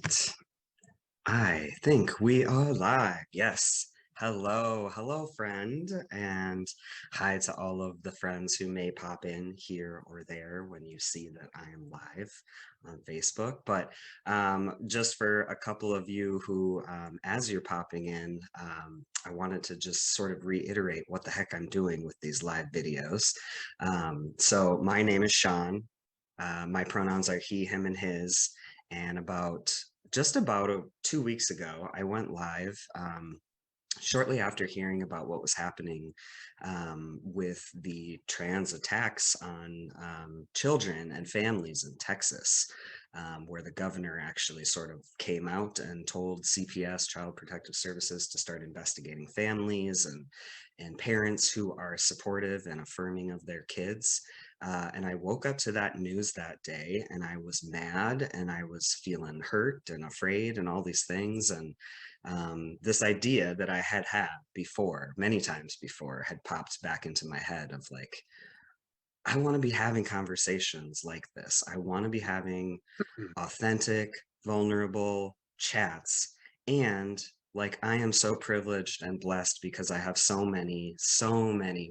right. I think we are live. Yes. Hello, hello, friend. And hi to all of the friends who may pop in here or there when you see that I am live on Facebook. But just for a couple of you who, as you're popping in, I wanted to just sort of reiterate what the heck I'm doing with these live videos. So my name is Sean. My pronouns are he, him, and his. And just about 2 weeks ago, I went live shortly after hearing about what was happening with the trans attacks on children and families in Texas, where the governor actually sort of came out and told CPS, Child Protective Services, to start investigating families and parents who are supportive and affirming of their kids. And I woke up to that news that day and I was mad and I was feeling hurt and afraid and all these things. And this idea that I had had before, many times before, had popped back into my head of like, I want to be having conversations like this. I want to be having authentic, vulnerable chats. And like, I am so privileged and blessed because I have so many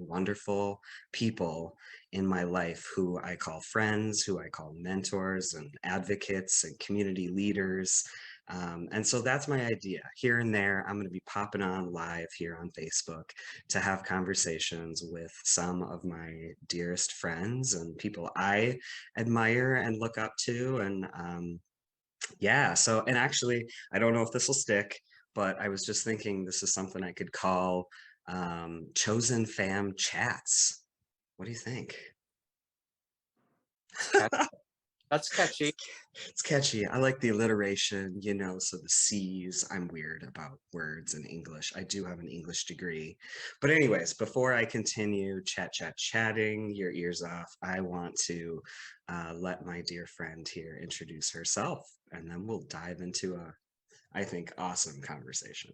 wonderful people in my life who I call friends, who I call mentors and advocates and community leaders. And so that's my idea. Here and there, I'm going to be popping on live here on Facebook to have conversations with some of my dearest friends and people I admire and look up to. And yeah, so, and actually, I don't know if this will stick, but I was just thinking this is something I could call Chosen Fam Chats. What do you think? It's catchy. That's catchy. It's catchy. I like the alliteration, so the C's. I'm weird about words in English. I do have an English degree. But anyways, before I continue chatting your ears off, I want to let my dear friend here introduce herself, and then we'll dive into I think, awesome conversation.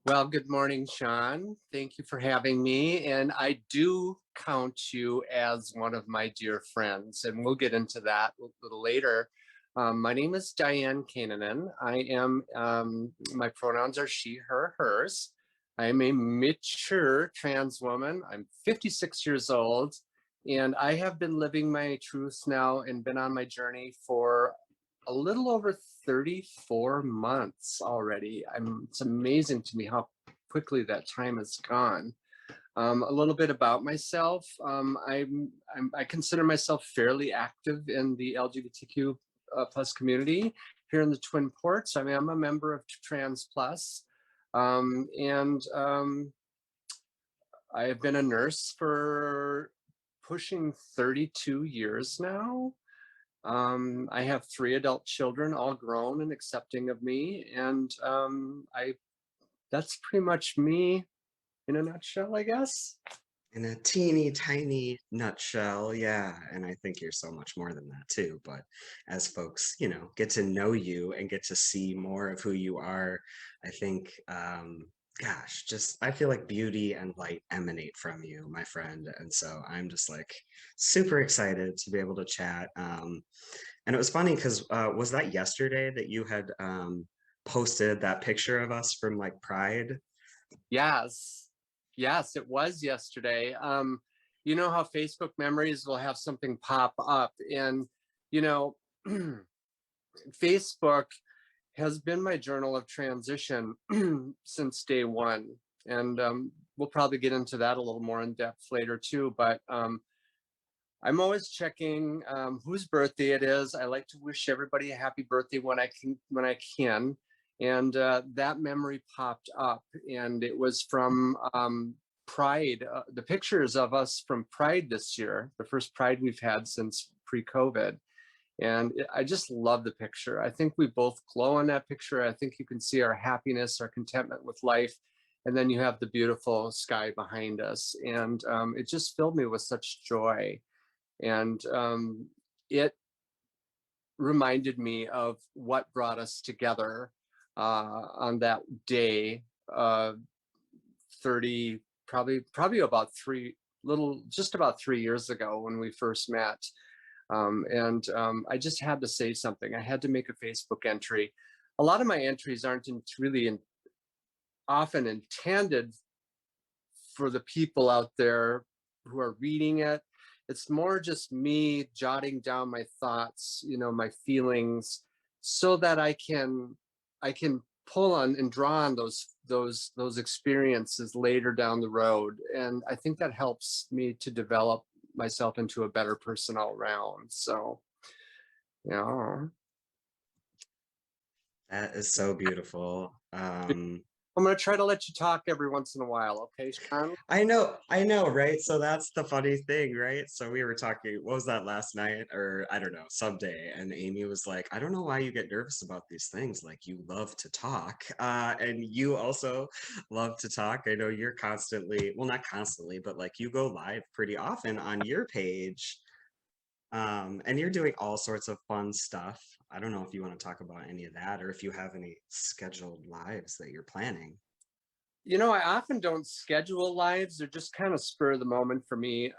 Well, good morning, Sean. Thank you for having me. And I do count you as one of my dear friends, and we'll get into that a little later. My name is Diane I my pronouns are she, her, hers. I am a mature trans woman. I'm 56 years old, and I have been living my truth now and been on my journey for a little over 34 months already. It's amazing to me how quickly that time has gone. A little bit about myself. I consider myself fairly active in the LGBTQ plus community here in the Twin Ports. I mean, I'm a member of Trans Plus, and I have been a nurse for pushing 32 years now. I have 3 adult children, all grown and accepting of me, and that's pretty much me in a nutshell, I guess. In a teeny tiny nutshell, yeah. And I think you're so much more than that too. But as folks, get to know you and get to see more of who you are, I think, gosh, just I feel like beauty and light emanate from you, my friend. And so I'm just like super excited to be able to chat. And it was funny because was that yesterday that you had posted that picture of us from like Pride? Yes, yes, it was yesterday. You know how Facebook memories will have something pop up, and you know, Facebook has been my journal of transition since day one. And we'll probably get into that a little more in depth later too. But I'm always checking whose birthday it is. I like to wish everybody a happy birthday when I can. And that memory popped up, and it was from Pride. The pictures of us from Pride this year, the first Pride we've had since pre-COVID. And I just love the picture. I think we both glow in that picture. I think you can see our happiness, our contentment with life. And then you have the beautiful sky behind us. And it just filled me with such joy. And it reminded me of what brought us together on that day, 30, probably about just about 3 years ago when we first met. I just had to say something. I had to make a Facebook entry. A lot of my entries aren't often intended for the people out there who are reading it. It's more just me jotting down my thoughts, my feelings, so that I can pull on and draw on those experiences later down the road. And I think that helps me to develop myself into a better person all around. So, yeah. That is so beautiful. I'm gonna try to let you talk every once in a while, okay, Sean? I know, right? So that's the funny thing, right? So we were talking, what was that last night? Or I don't know, someday. And Amy was like, I don't know why you get nervous about these things. Like you love to talk. And you also love to talk. I know you're constantly, well, not constantly, but like you go live pretty often on your page. And you're doing all sorts of fun stuff. I don't know if you want to talk about any of that or if you have any scheduled lives that you're planning. I often don't schedule lives. They're just kind of spur of the moment for me.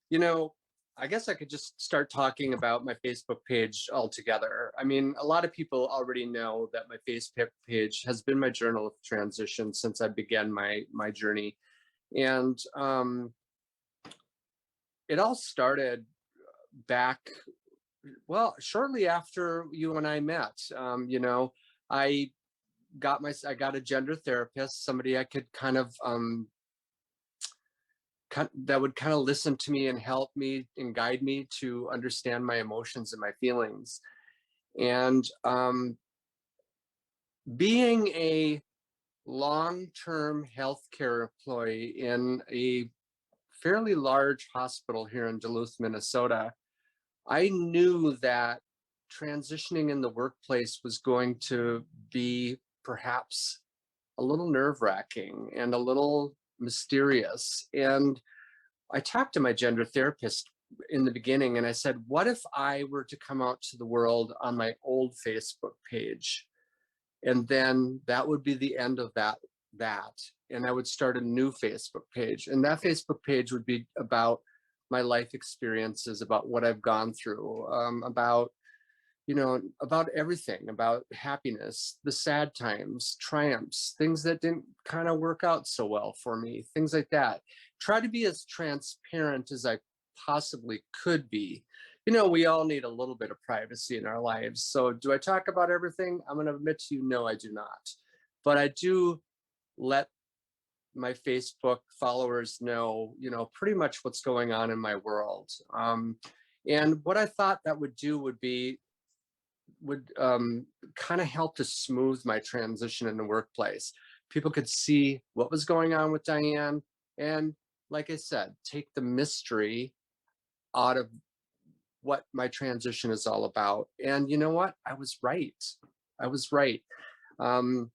You know, I guess I could just start talking about my Facebook page altogether. I mean, a lot of people already know that my Facebook page has been my journal of transition since I began my journey, and it all started back, well, shortly after you and I met. I I got a gender therapist, somebody I could that would kind of listen to me and help me and guide me to understand my emotions and my feelings. And being a long-term healthcare employee in a fairly large hospital here in Duluth, Minnesota, I knew that transitioning in the workplace was going to be perhaps a little nerve-wracking and a little mysterious. And I talked to my gender therapist in the beginning and I said, what if I were to come out to the world on my old Facebook page? And then that would be the end of that. And I would start a new Facebook page. And that Facebook page would be about my life experiences, about what I've gone through, about everything, about happiness, the sad times, triumphs, things that didn't kind of work out so well for me, things like that. Try to be as transparent as I possibly could be. We all need a little bit of privacy in our lives. So do I talk about everything? I'm going to admit to you, no, I do not. But I do let my Facebook followers know, pretty much what's going on in my world. And what I thought that would do would kind of help to smooth my transition in the workplace. People could see what was going on with Diane, and like I said, take the mystery out of what my transition is all about. And you know what? I was right. I was right. Um,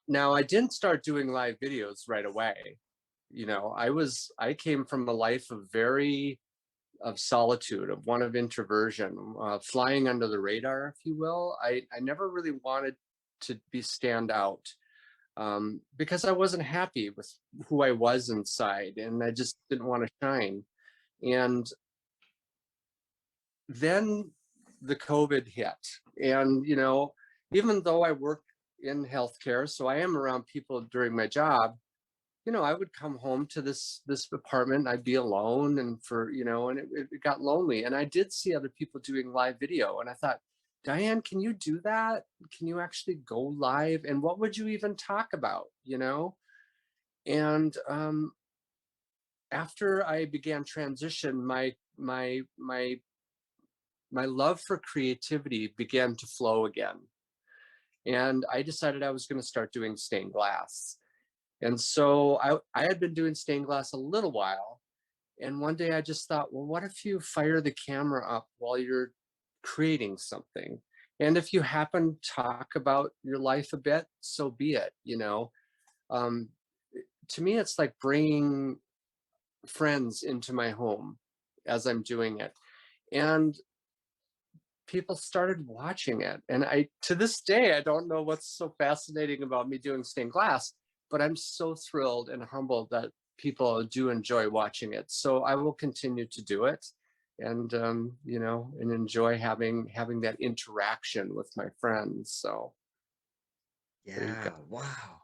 Now I didn't start doing live videos right away. I came from a life of solitude, of one of introversion, flying under the radar, if you will. I never really wanted to be stand out, because I wasn't happy with who I was inside, and I just didn't want to shine. And then the COVID hit, and even though I work in healthcare, so I am around people during my job. I would come home to this apartment, I'd be alone, and and it got lonely. And I did see other people doing live video, and I thought, Diane, can you do that? Can you actually go live? And what would you even talk about? And after I began transition, my love for creativity began to flow again. And I decided I was going to start doing stained glass. And so I had been doing stained glass a little while. And one day I just thought, well, what if you fire the camera up while you're creating something? And if you happen to talk about your life a bit, so be it. Um, to me, it's like bringing friends into my home as I'm doing it. And people started watching it. And to this day, I don't know what's so fascinating about me doing stained glass, but I'm so thrilled and humbled that people do enjoy watching it. So I will continue to do it. you know, and enjoy having that interaction with my friends. So there you go. Yeah, wow.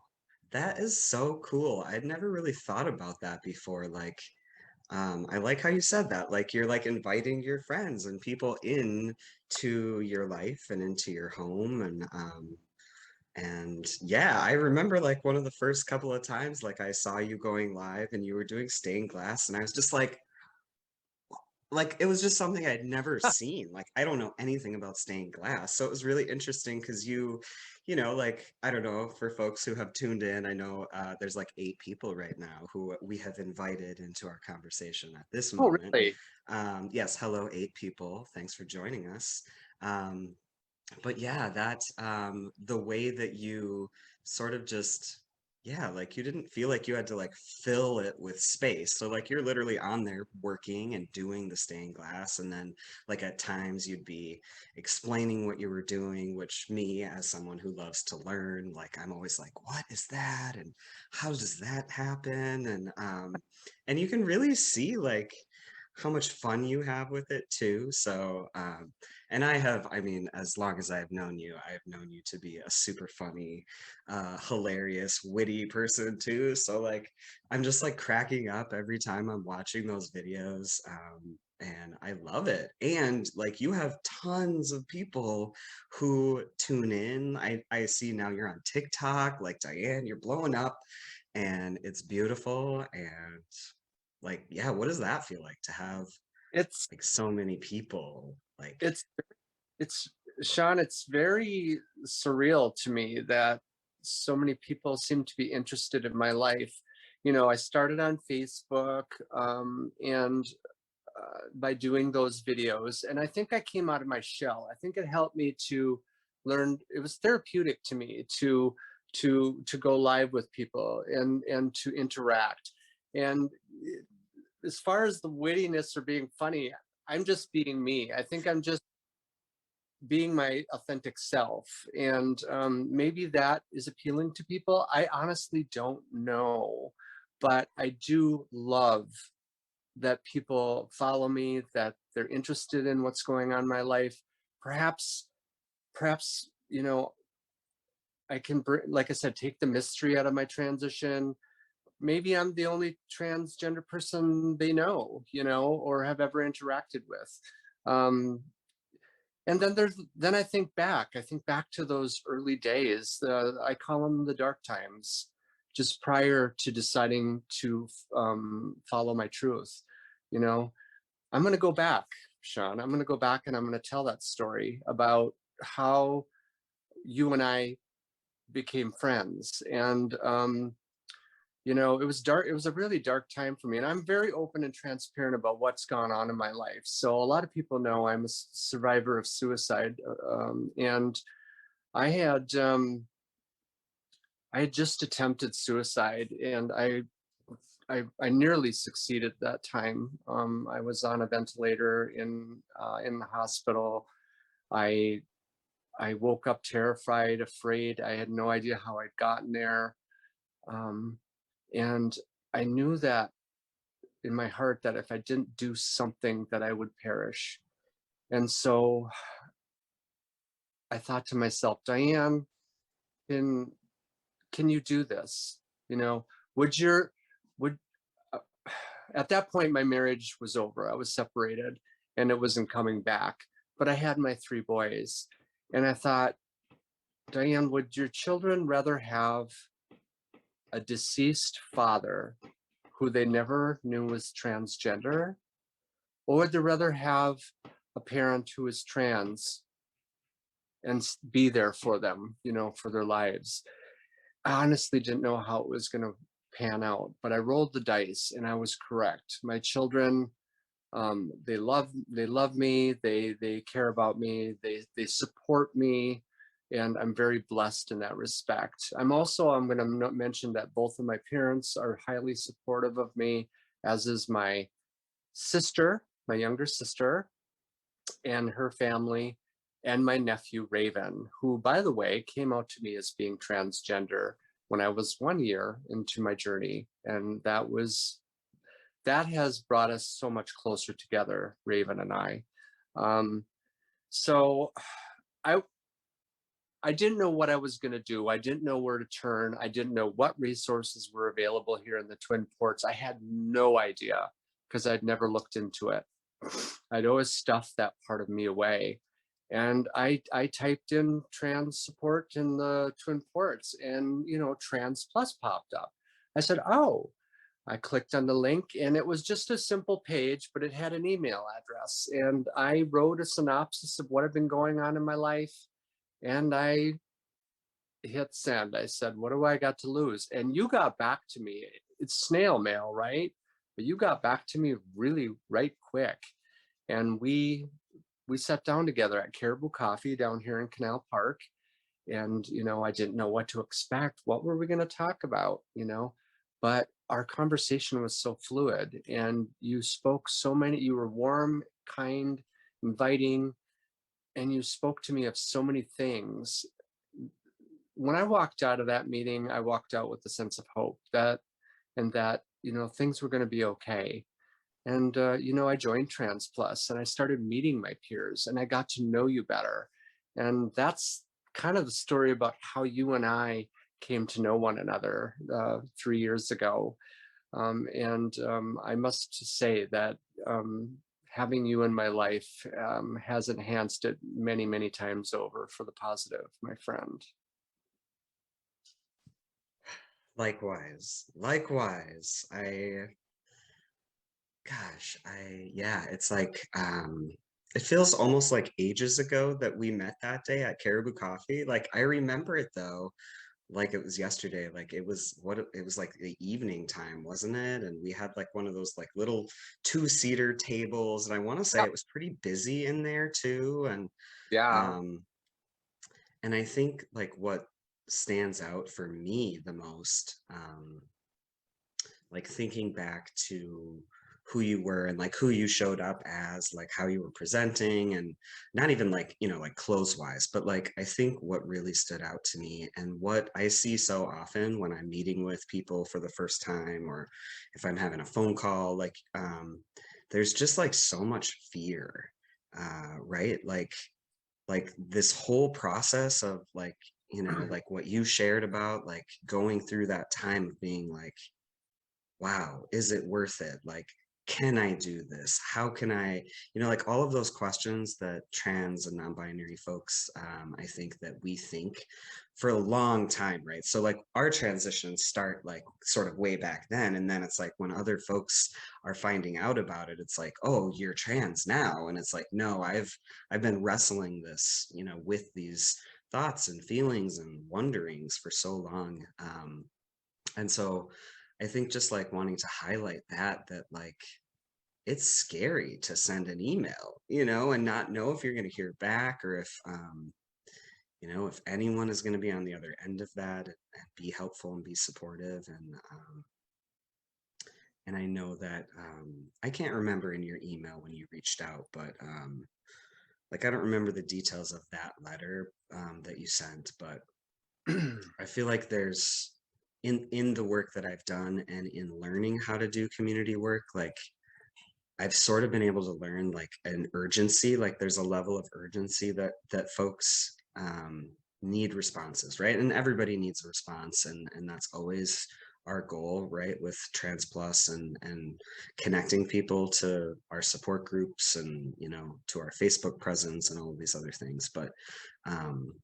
That is so cool. I'd never really thought about that before. Like, I like how you said that. Like, you're like inviting your friends and people in to your life and into your home, and yeah, I remember like one of the first couple of times like I saw you going live and you were doing stained glass, and I was just like it was just something I'd never seen. Like I don't know anything about stained glass. So it was really interesting because you know, like I don't know, for folks who have tuned in, I know there's like 8 people right now who we have invited into our conversation at this Oh, moment. really? Yes, hello, 8 people. Thanks for joining us. Um, but yeah, that the way that you sort of just yeah, like you didn't feel like you had to like fill it with space. So like you're literally on there working and doing the stained glass, and then like at times you'd be explaining what you were doing, which me as someone who loves to learn, like I'm always like, what is that? And how does that happen? And you can really see like how much fun you have with it too. So and I mean, as long as I've known you, I've known you to be a super funny, hilarious, witty person too. So like, I'm just like cracking up every time I'm watching those videos. And I love it. And like, you have tons of people who tune in. I see now you're on TikTok, like Diane, you're blowing up and it's beautiful. And like, yeah, what does that feel like to have It's like so many people like it's it's Sean, it's very surreal to me that so many people seem to be interested in my life. You know, I started on Facebook, and by doing those videos, and I think I came out of my shell. I think it helped me to learn. It was therapeutic to me to go live with people and to interact. And as far as the wittiness or being funny, I'm just being me. I think I'm just being my authentic self, and maybe that is appealing to people. I honestly don't know, but I do love that people follow me, that they're interested in what's going on in my life. Perhaps, perhaps, you know, I can like I said, take the mystery out of my transition. Maybe I'm the only transgender person they know, you know, or have ever interacted with. Um, and then I think back to those early days. I call them the dark times, just prior to deciding to follow my truth. You know, I'm going to go back, Sean. I'm going to go back and I'm going to tell that story about how you and I became friends. And you know, it was dark. It was a really dark time for me, and I'm very open and transparent about what's gone on in my life. So a lot of people know I'm a survivor of suicide, and I had um, I had just attempted suicide, and I nearly succeeded that time. I was on a ventilator in the hospital. I I woke up terrified, afraid. I had no idea how I'd gotten there, um, and I knew that in my heart that if I didn't do something that I would perish. And so I thought to myself, Diane, can can you do this? You know, would your would uh, at that point my marriage was over. I was separated and it wasn't coming back. But I had my 3 boys. And I thought, Diane, would your children rather have a deceased father who they never knew was transgender? Or would they rather have a parent who is trans and be there for them, you know, for their lives? I honestly didn't know how it was going to pan out, but I rolled the dice and I was correct. My children, they love me, they care about me, they support me, and I'm very blessed in that respect. I'm going to mention that both of my parents are highly supportive of me, as is my sister, my younger sister, and her family, and my nephew Raven, who, by the way, came out to me as being transgender when I was 1 year into my journey. And that has brought us so much closer together, Raven and I. Um, so I I didn't know what I was going to do. I didn't know where to turn. I didn't know what resources were available here in the Twin Ports. I had no idea because I'd never looked into it. I'd always stuffed that part of me away. And I typed in trans support in the Twin Ports, and Trans Plus popped up. I said, oh, I clicked on the link, and it was just a simple page, but it had an email address. And I wrote a synopsis of what had been going on in my life, and I hit send. I said, what do I got to lose? And you got back to me. It's snail mail, right? But you got back to me really right quick. And we sat down together at Caribou Coffee down here in Canal Park. And, I didn't know what to expect. What were we going to talk about? But our conversation was so fluid, and you spoke you were warm, kind, inviting, and you spoke to me of so many things. When I walked out of that meeting, I walked out with a sense of hope that things were going to be okay. And I joined Trans Plus, and I started meeting my peers, and I got to know you better. And that's kind of the story about how you and I came to know one another 3 years ago. I must say that having you in my life has enhanced it many, many times over for the positive, my friend. Likewise, likewise. Yeah, it's like, it feels almost like ages ago that we met that day at Caribou Coffee. Like, I remember it though, like it was yesterday. Like it was like the evening time, wasn't it? And we had like one of those like little two-seater tables, and I want to say Yep. it was pretty busy in there too. Yeah. Um, and I think like what stands out for me the most, like thinking back to who you were and like who you showed up as, like how you were presenting, and not even like, like clothes wise, but like I think what really stood out to me and what I see so often when I'm meeting with people for the first time, or if I'm having a phone call, like there's just like so much fear, right? Like this whole process of like, like what you shared about like going through that time of being like, wow, is it worth it? Like, can I do this? How can I, like all of those questions that trans and non-binary folks, I think that we think for a long time, right? So like our transitions start like sort of way back then. And then it's like when other folks are finding out about it, it's like, oh, you're trans now. And it's like, no, I've been wrestling this, with these thoughts and feelings and wonderings for so long. And so I think just like wanting to highlight that like it's scary to send an email, and not know if you're going to hear back, or if if anyone is going to be on the other end of that, and be helpful and be supportive. And I know that I can't remember in your email when you reached out, but like I don't remember the details of that letter that you sent, but I feel like there's in the work that I've done and in learning how to do community work, like I've sort of been able to learn like an urgency, like there's a level of urgency that folks need responses, right? And everybody needs a response, and that's always our goal, right? With Trans Plus and connecting people to our support groups, and to our Facebook presence and all of these other things. But um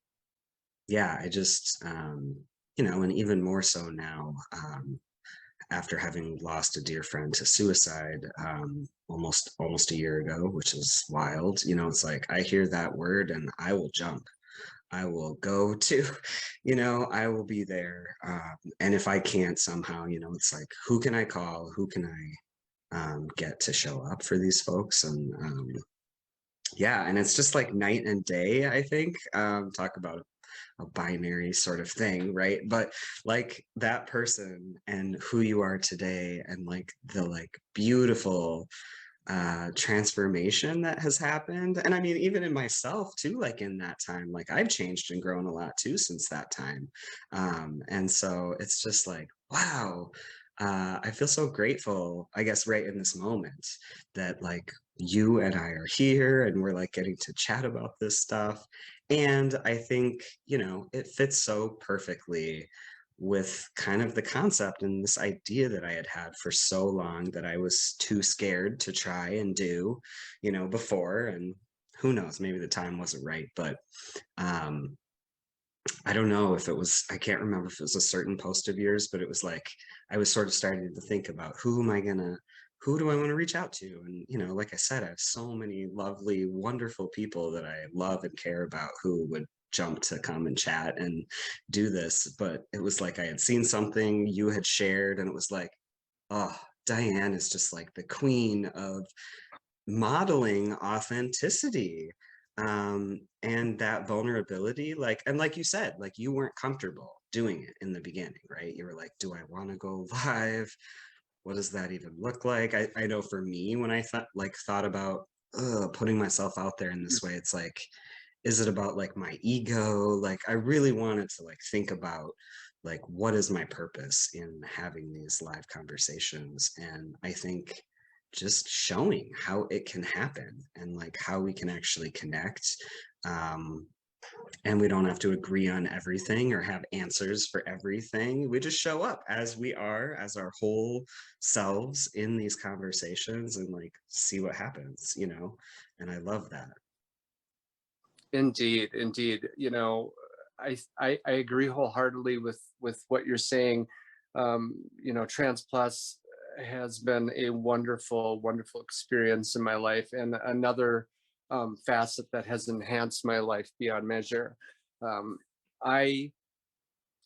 yeah, I just and even more so now, after having lost a dear friend to suicide, almost a year ago, which is wild. It's like I hear that word and I will jump. I will go to, I will be there. And if I can't somehow, it's like, who can I call? Who can I get to show up for these folks? And yeah, and it's just like night and day, I think. Talk about a binary sort of thing, right? But like that person and who you are today, and like the like beautiful transformation that has happened. And I mean, even in myself too, like in that time, like I've changed and grown a lot too since that time. And so it's just like, wow, I feel so grateful, I guess, right in this moment that like you and I are here and we're like getting to chat about this stuff. And I think, you know, it fits so perfectly with kind of the concept and this idea that I had had for so long that I was too scared to try and do, you know, before. And who knows, maybe the time wasn't right, but um, I don't know if it was, I can't remember if it was a certain post of yours, but it was like, I was sort of starting to think about who do I want to reach out to? And, you know, like I said, I have so many lovely, wonderful people that I love and care about who would jump to come and chat and do this. But it was like I had seen something you had shared, and it was like, oh, Diane is just like the queen of modeling authenticity and that vulnerability, like, and like you said, like you weren't comfortable doing it in the beginning, right? You were like, do I want to go live? What does that even look like? I know for me, when I thought about putting myself out there in this way, it's like, is it about like my ego? Like I really wanted to like think about like what is my purpose in having these live conversations. And I think just showing how it can happen and like how we can actually connect. Um, and we don't have to agree on everything or have answers for everything. We just show up as we are, as our whole selves in these conversations and like see what happens, you know? And I love that. Indeed, indeed. You know, I agree wholeheartedly with what you're saying. You know, Trans Plus has been a wonderful, wonderful experience in my life, and another facet that has enhanced my life beyond measure. I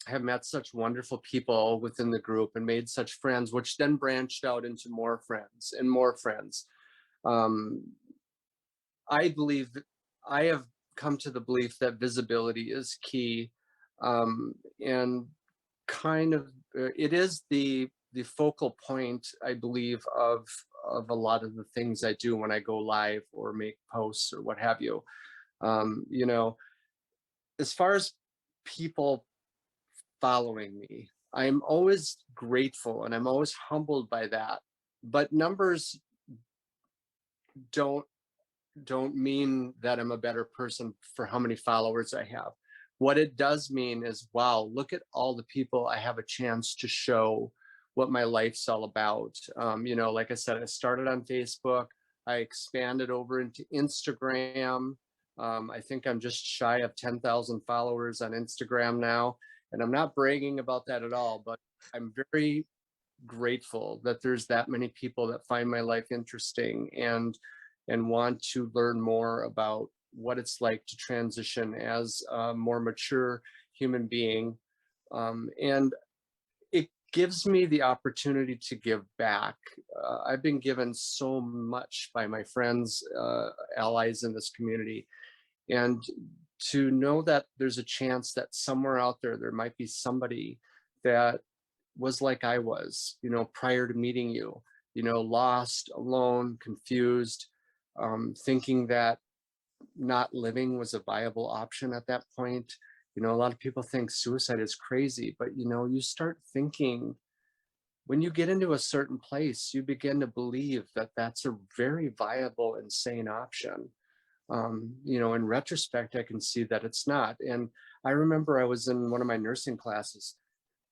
have met such wonderful people within the group and made such friends, which then branched out into more friends and more friends. Um, I believe I have come to the belief that visibility is key, and kind of it is the focal point, I believe, of a lot of the things I do when I go live or make posts or what have you. You know, as far as people following me, I'm always grateful and I'm always humbled by that. But numbers don't don't mean that I'm a better person for how many followers I have. What it does mean is, wow, look at all the people I have a chance to show what my life's all about. You know, like I said, I started on Facebook, I expanded over into Instagram. I think I'm just shy of 10,000 followers on Instagram now. And I'm not bragging about that at all, but I'm very grateful that there's that many people that find my life interesting and want to learn more about what it's like to transition as a more mature human being. And it gives me the opportunity to give back. I've been given so much by my friends, allies in this community, and to know that there's a chance that somewhere out there, there might be somebody that was like I was, you know, prior to meeting you, you know, lost, alone, confused, thinking that not living was a viable option at that point. You know, a lot of people think suicide is crazy, but you know, you start thinking when you get into a certain place, you begin to believe that that's a very viable, insane option. You know, in retrospect, I can see that it's not. And I remember I was in one of my nursing classes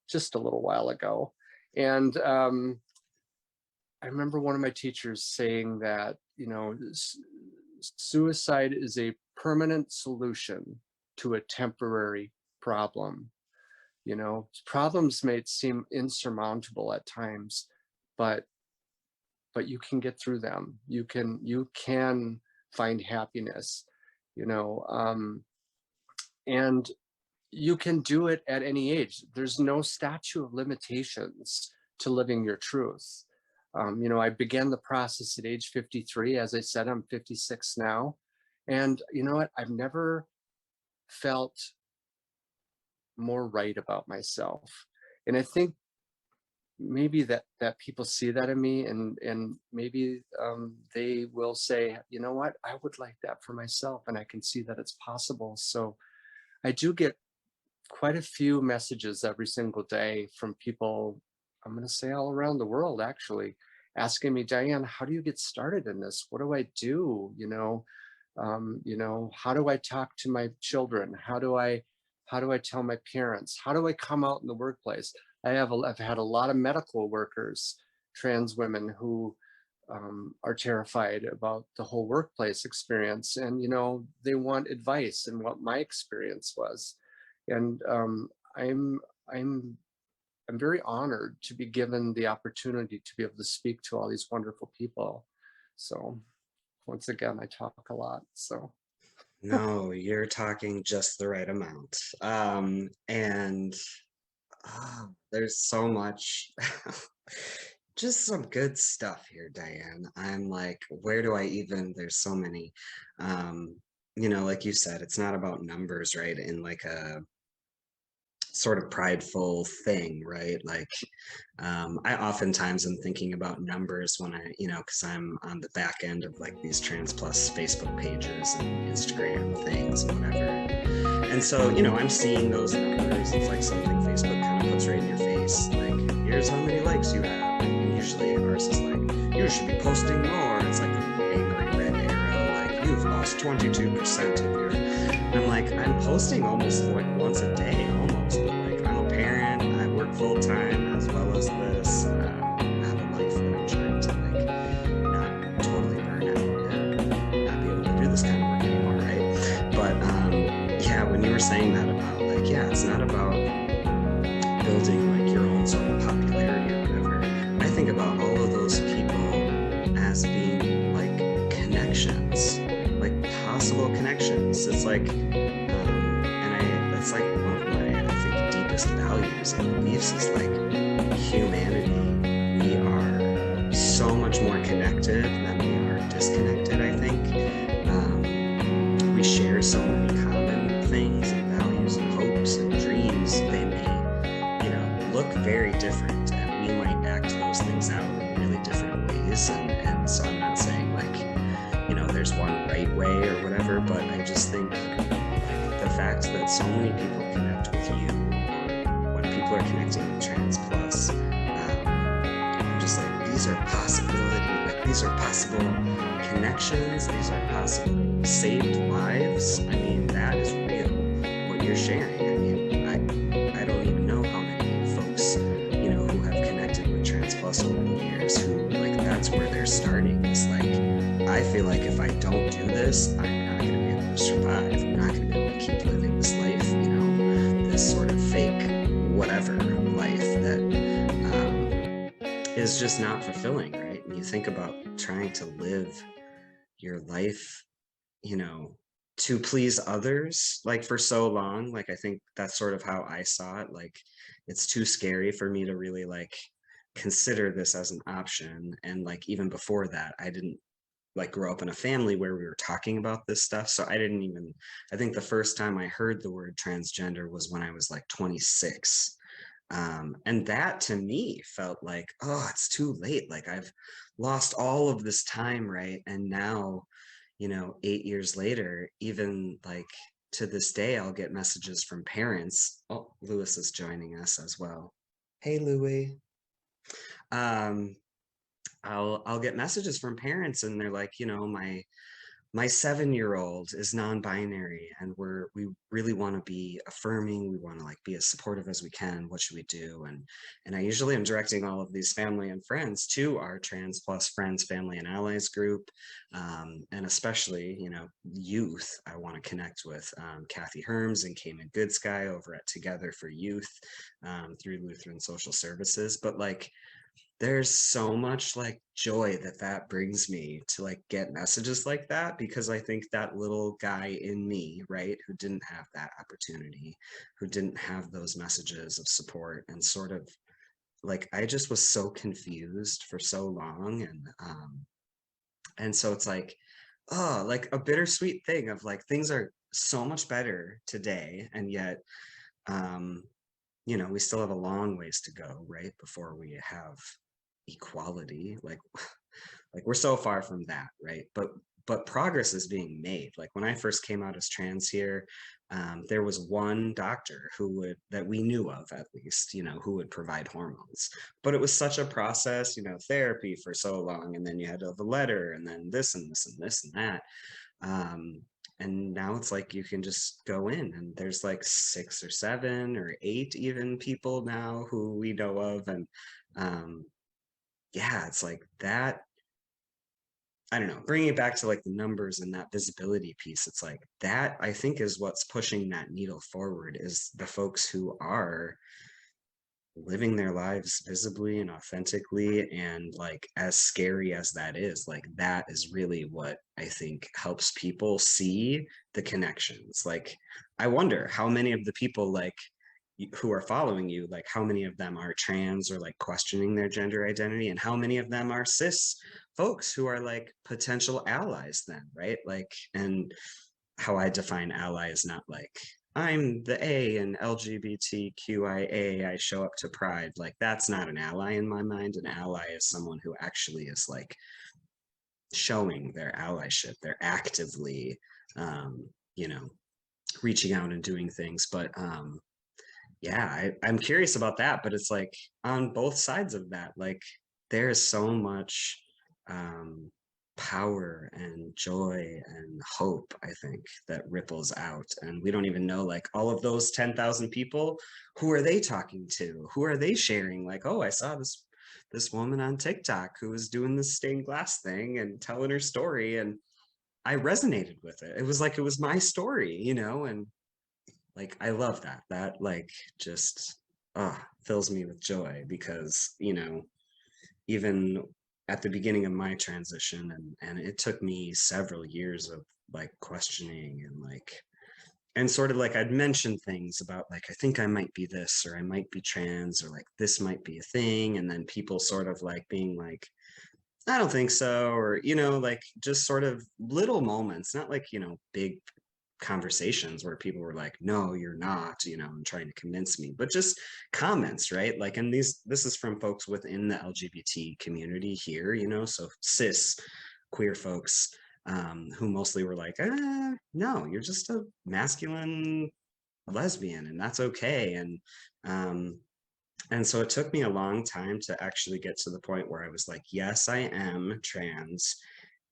just a little while ago. And I remember one of my teachers saying that, you know, suicide is a permanent solution to a temporary problem. You know, problems may seem insurmountable at times, but you can get through them. You can find happiness, you know, and you can do it at any age. There's no statute of limitations to living your truth. You know, I began the process at age 53. As I said, I'm 56 now. And you know what? I've never felt more right about myself. And I think maybe that people see that in me, and maybe they will say, you know what? I would like that for myself, and I can see that it's possible. So I do get quite a few messages every single day from people I'm going to say all around the world, actually, asking me, Diane, how do you get started in this? What do I do? How do I talk to my children? How do I tell my parents? How do I come out in the workplace? I've had a lot of medical workers, trans women, who are terrified about the whole workplace experience, and they want advice and what my experience was. And I'm I'm I'm very honored to be given the opportunity to be able to speak to all these wonderful people. So once again, I talk a lot. So No, you're talking just the right amount. And there's so much, just some good stuff here, Diane. I'm like, where do I even, there's so many. Like you said, it's not about numbers, right? In like a sort of prideful thing, right? Like, I oftentimes am thinking about numbers when because I'm on the back end of like these trans plus Facebook pages and Instagram things and whatever. And so, I'm seeing those numbers. It's like something Facebook kind of puts right in your face. Like, here's how many likes you have. And usually ours is like, you should be posting more. It's like an angry red arrow, like, you've lost 22% of your. And I'm like, I'm posting almost like once a day, almost. But like, I'm a parent, I work full time as well as this. I have a life that I'm trying to like not totally burn out and not be able to do this kind of work anymore, right? But yeah, when you were saying that about like, yeah, it's not about building like your own sort of popularity or whatever. I think about all of those people as being like connections, like possible connections. It's like, that's like one of my, I think, deepest values and beliefs is like humanity. We are so much more connected than we are disconnected, I think. We share so many common things and values and hopes and dreams. They may, look very different, and we might act those things out in really different ways. And so I'm not saying like, there's one right way or whatever, but I just think like the fact that so many people connect with you, or when people are connecting with Trans Plus, I'm just like, these are possibility, like these are possible connections, these are possible saved lives. I mean, that is real, what you're sharing. I mean, I don't even know how many folks, who have connected with Trans Plus over the years, who like, that's where they're starting. It's like, I feel like if I don't do this, I'm not going to be able to survive. I'm not going to be able to keep living this life, this sort of fake whatever life that is just not fulfilling, right? And you think about trying to live your life, to please others, like for so long. Like, I think that's sort of how I saw it. Like, it's too scary for me to really like consider this as an option. And like, even before that, I didn't like grow up in a family where we were talking about this stuff. So I think the first time I heard the word transgender was when I was like 26. And that to me felt like, oh, it's too late. Like, I've lost all of this time, right? And now, 8 years later, even like to this day, I'll get messages from parents. Oh, Lewis is joining us as well. Hey, Louie. Um, I'll get messages from parents, and they're like, my 7-year-old is non-binary, and we really want to be affirming. We want to like be as supportive as we can. What should we do? And I usually am directing all of these family and friends to our Trans Plus Friends, Family and Allies group, and especially youth. I want to connect with Kathy Herms and Cayman Goodsky over at Together for Youth, through Lutheran Social Services. But like, there's so much like joy that brings me to like get messages like that, because I think that little guy in me, right, who didn't have that opportunity, who didn't have those messages of support, and sort of like, I just was so confused for so long. And so it's like, oh, like a bittersweet thing of like, things are so much better today, and yet we still have a long ways to go, right, before we have equality. Like, like we're so far from that, right? But but progress is being made. Like when I first came out as trans here, there was one doctor who would, that we knew of at least, you know, who would provide hormones. But it was such a process, you know, therapy for so long, and then you had to have a letter, and then this and this and this and that. Um, and now it's like you can just go in, and there's like 6 or 7 or 8 even people now who we know of, and um, yeah, it's like that. I don't know, bringing it back to like the numbers and that visibility piece, it's like that I think is what's pushing that needle forward, is the folks who are living their lives visibly and authentically. And like, as scary as that is, like that is really what I think helps people see the connections. Like, I wonder how many of the people like who are following you, like how many of them are trans or like questioning their gender identity, and how many of them are cis folks who are like potential allies then, right? Like, and how I define ally is not like I'm the A in LGBTQIA, I show up to Pride. Like, that's not an ally in my mind. An ally is someone who actually is like showing their allyship. They're actively, you know, reaching out and doing things. But yeah, I'm curious about that. But it's like on both sides of that, like there is so much um, power and joy and hope, I think, that ripples out. And we don't even know, like, all of those 10,000 people, who are they talking to? Who are they sharing? Like, oh, I saw this woman on TikTok who was doing this stained glass thing and telling her story, and I resonated with it. It was like it was my story, you know, and like I love that. That like just fills me with joy, because, you know, even at the beginning of my transition, and it took me several years of like questioning, and like, and sort of like I'd mention things about like I think I might be this, or I might be trans, or like this might be a thing, and then people sort of like being like, I don't think so, or, you know, like just sort of little moments, not like, you know, big conversations where people were like, no, you're not, you know, and trying to convince me, but just comments, right? Like, and this is from folks within the LGBT community here, you know, so cis queer folks, who mostly were like, no, you're just a masculine lesbian, and that's okay. Um, and so it took me a long time to actually get to the point where I was like, yes, I am trans.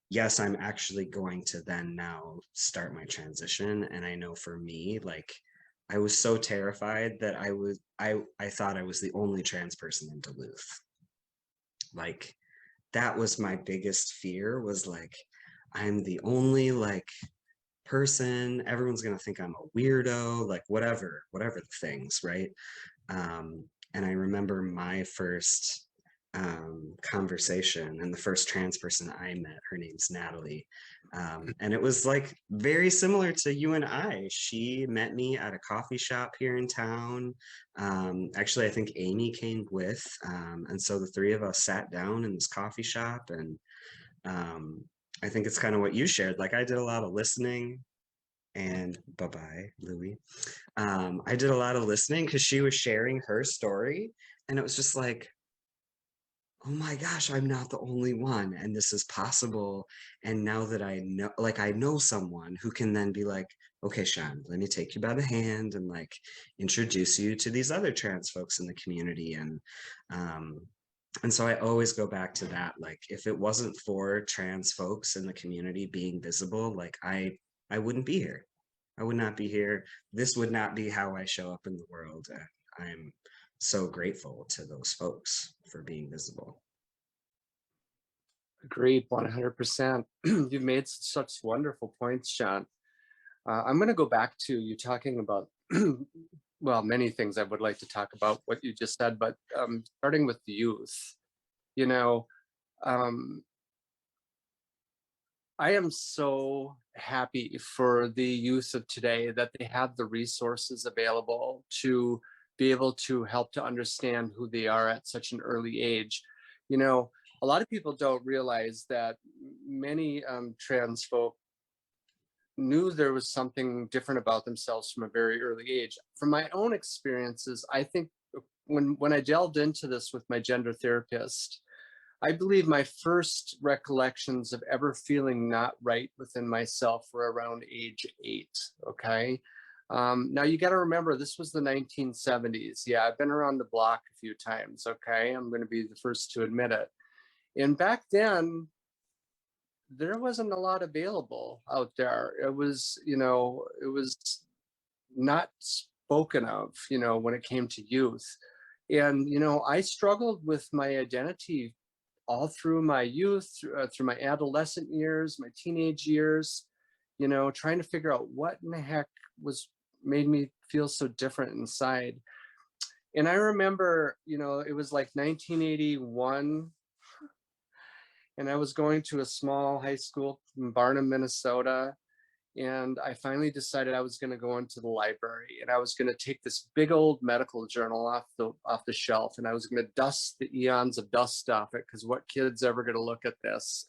Yes, I'm actually going to then now start my transition. And I know for me, like, I was so terrified that I thought I was the only trans person in Duluth. Like, that was my biggest fear, was like, I'm the only like person, everyone's gonna think I'm a weirdo, like whatever the things, right? And I remember my first conversation, and the first trans person I met, her name's Natalie. And it was like very similar to you and I. She met me at a coffee shop here in town. Actually, I think Amy came with. And so the three of us sat down in this coffee shop, and um, I think it's kind of what you shared. Like, I did a lot of listening, and bye-bye, Louie. I did a lot of listening because she was sharing her story, and it was just like, oh my gosh, I'm not the only one, and this is possible. And now that I know, like, I know someone who can then be like, okay, Sean, let me take you by the hand and like introduce you to these other trans folks in the community. Um, and so I always go back to that. Like, if it wasn't for trans folks in the community being visible, like I wouldn't be here. I would not be here. This would not be how I show up in the world. And I'm so grateful to those folks for being visible. Agreed, 100%. You've made such wonderful points, Sean. I'm going to go back to you talking about, well, many things I would like to talk about what you just said, but starting with the youth, you know, um, I am so happy for the youth of today that they have the resources available to be able to help to understand who they are at such an early age. You know, a lot of people don't realize that many trans folk knew there was something different about themselves from a very early age. From my own experiences, I think when I delved into this with my gender therapist, I believe my first recollections of ever feeling not right within myself were around age 8. Okay. Now you got to remember, this was the 1970s. Yeah, I've been around the block a few times. Okay. I'm going to be the first to admit it. And back then, there wasn't a lot available out there. It was, it was not spoken of, when it came to youth. And, I struggled with my identity all through my youth, through my adolescent years, my teenage years, trying to figure out what in the heck was made me feel so different inside. And I remember, it was like 1981, and I was going to a small high school in Barnum, Minnesota. And I finally decided I was going to go into the library, and I was going to take this big old medical journal off the shelf, and I was going to dust the eons of dust off it, because what kid's ever going to look at this?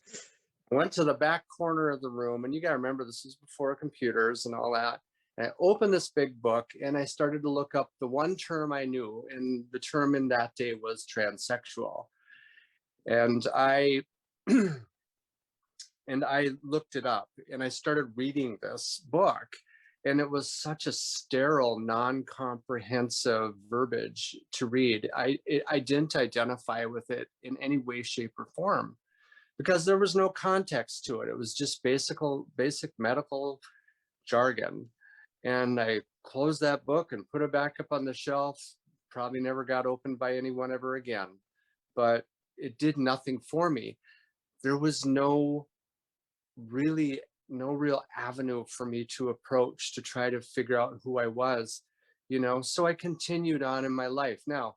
I went to the back corner of the room, and you got to remember, this was before computers and all that. And I opened this big book, and I started to look up the one term I knew, and the term in that day was transsexual. And I and I looked it up, and I started reading this book, and it was such a sterile, non-comprehensive verbiage to read. I didn't identify with it in any way, shape, or form, because there was no context to it. It was just basic medical jargon. And I closed that book and put it back up on the shelf. Probably never got opened by anyone ever again, but it did nothing for me. There was no real avenue for me to approach to try to figure out who I was, so I continued on in my life. Now,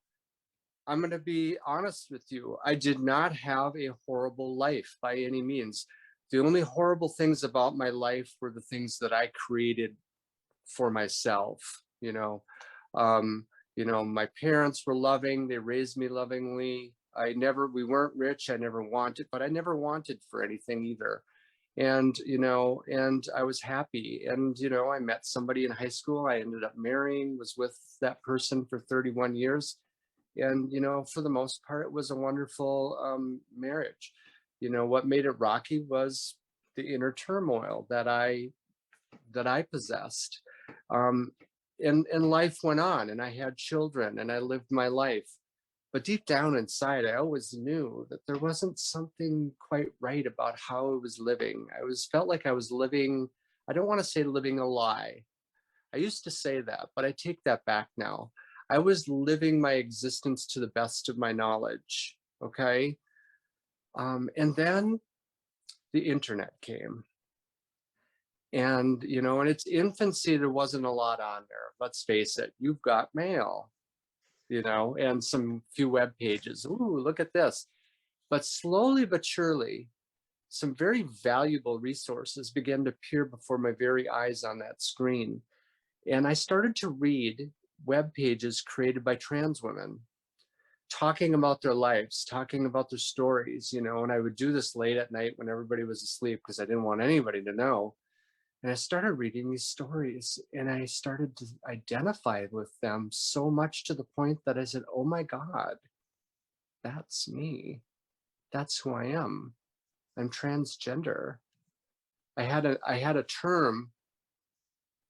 I'm going to be honest with you. I did not have a horrible life by any means. The only horrible things about my life were the things that I created for myself. My parents were loving, they raised me lovingly. We weren't rich, I never wanted, but I never wanted for anything either. And I was happy. And I met somebody in high school, I ended up marrying, was with that person for 31 years. And for the most part, it was a wonderful marriage. What made it rocky was the inner turmoil that I possessed. And life went on, and I had children, and I lived my life. But deep down inside, I always knew that there wasn't something quite right about how I was living. Felt like I was living, I don't want to say living a lie. I used to say that, but I take that back now. I was living my existence to the best of my knowledge. Okay. And then the internet came. And, in its infancy, there wasn't a lot on there. Let's face it, you've got mail, and some few web pages. Ooh, look at this. But slowly but surely, some very valuable resources began to appear before my very eyes on that screen. And I started to read web pages created by trans women, talking about their lives, talking about their stories, and I would do this late at night when everybody was asleep, because I didn't want anybody to know. And I started reading these stories, and I started to identify with them so much, to the point that I said, oh my God, that's me. That's who I am. I'm transgender. I had a term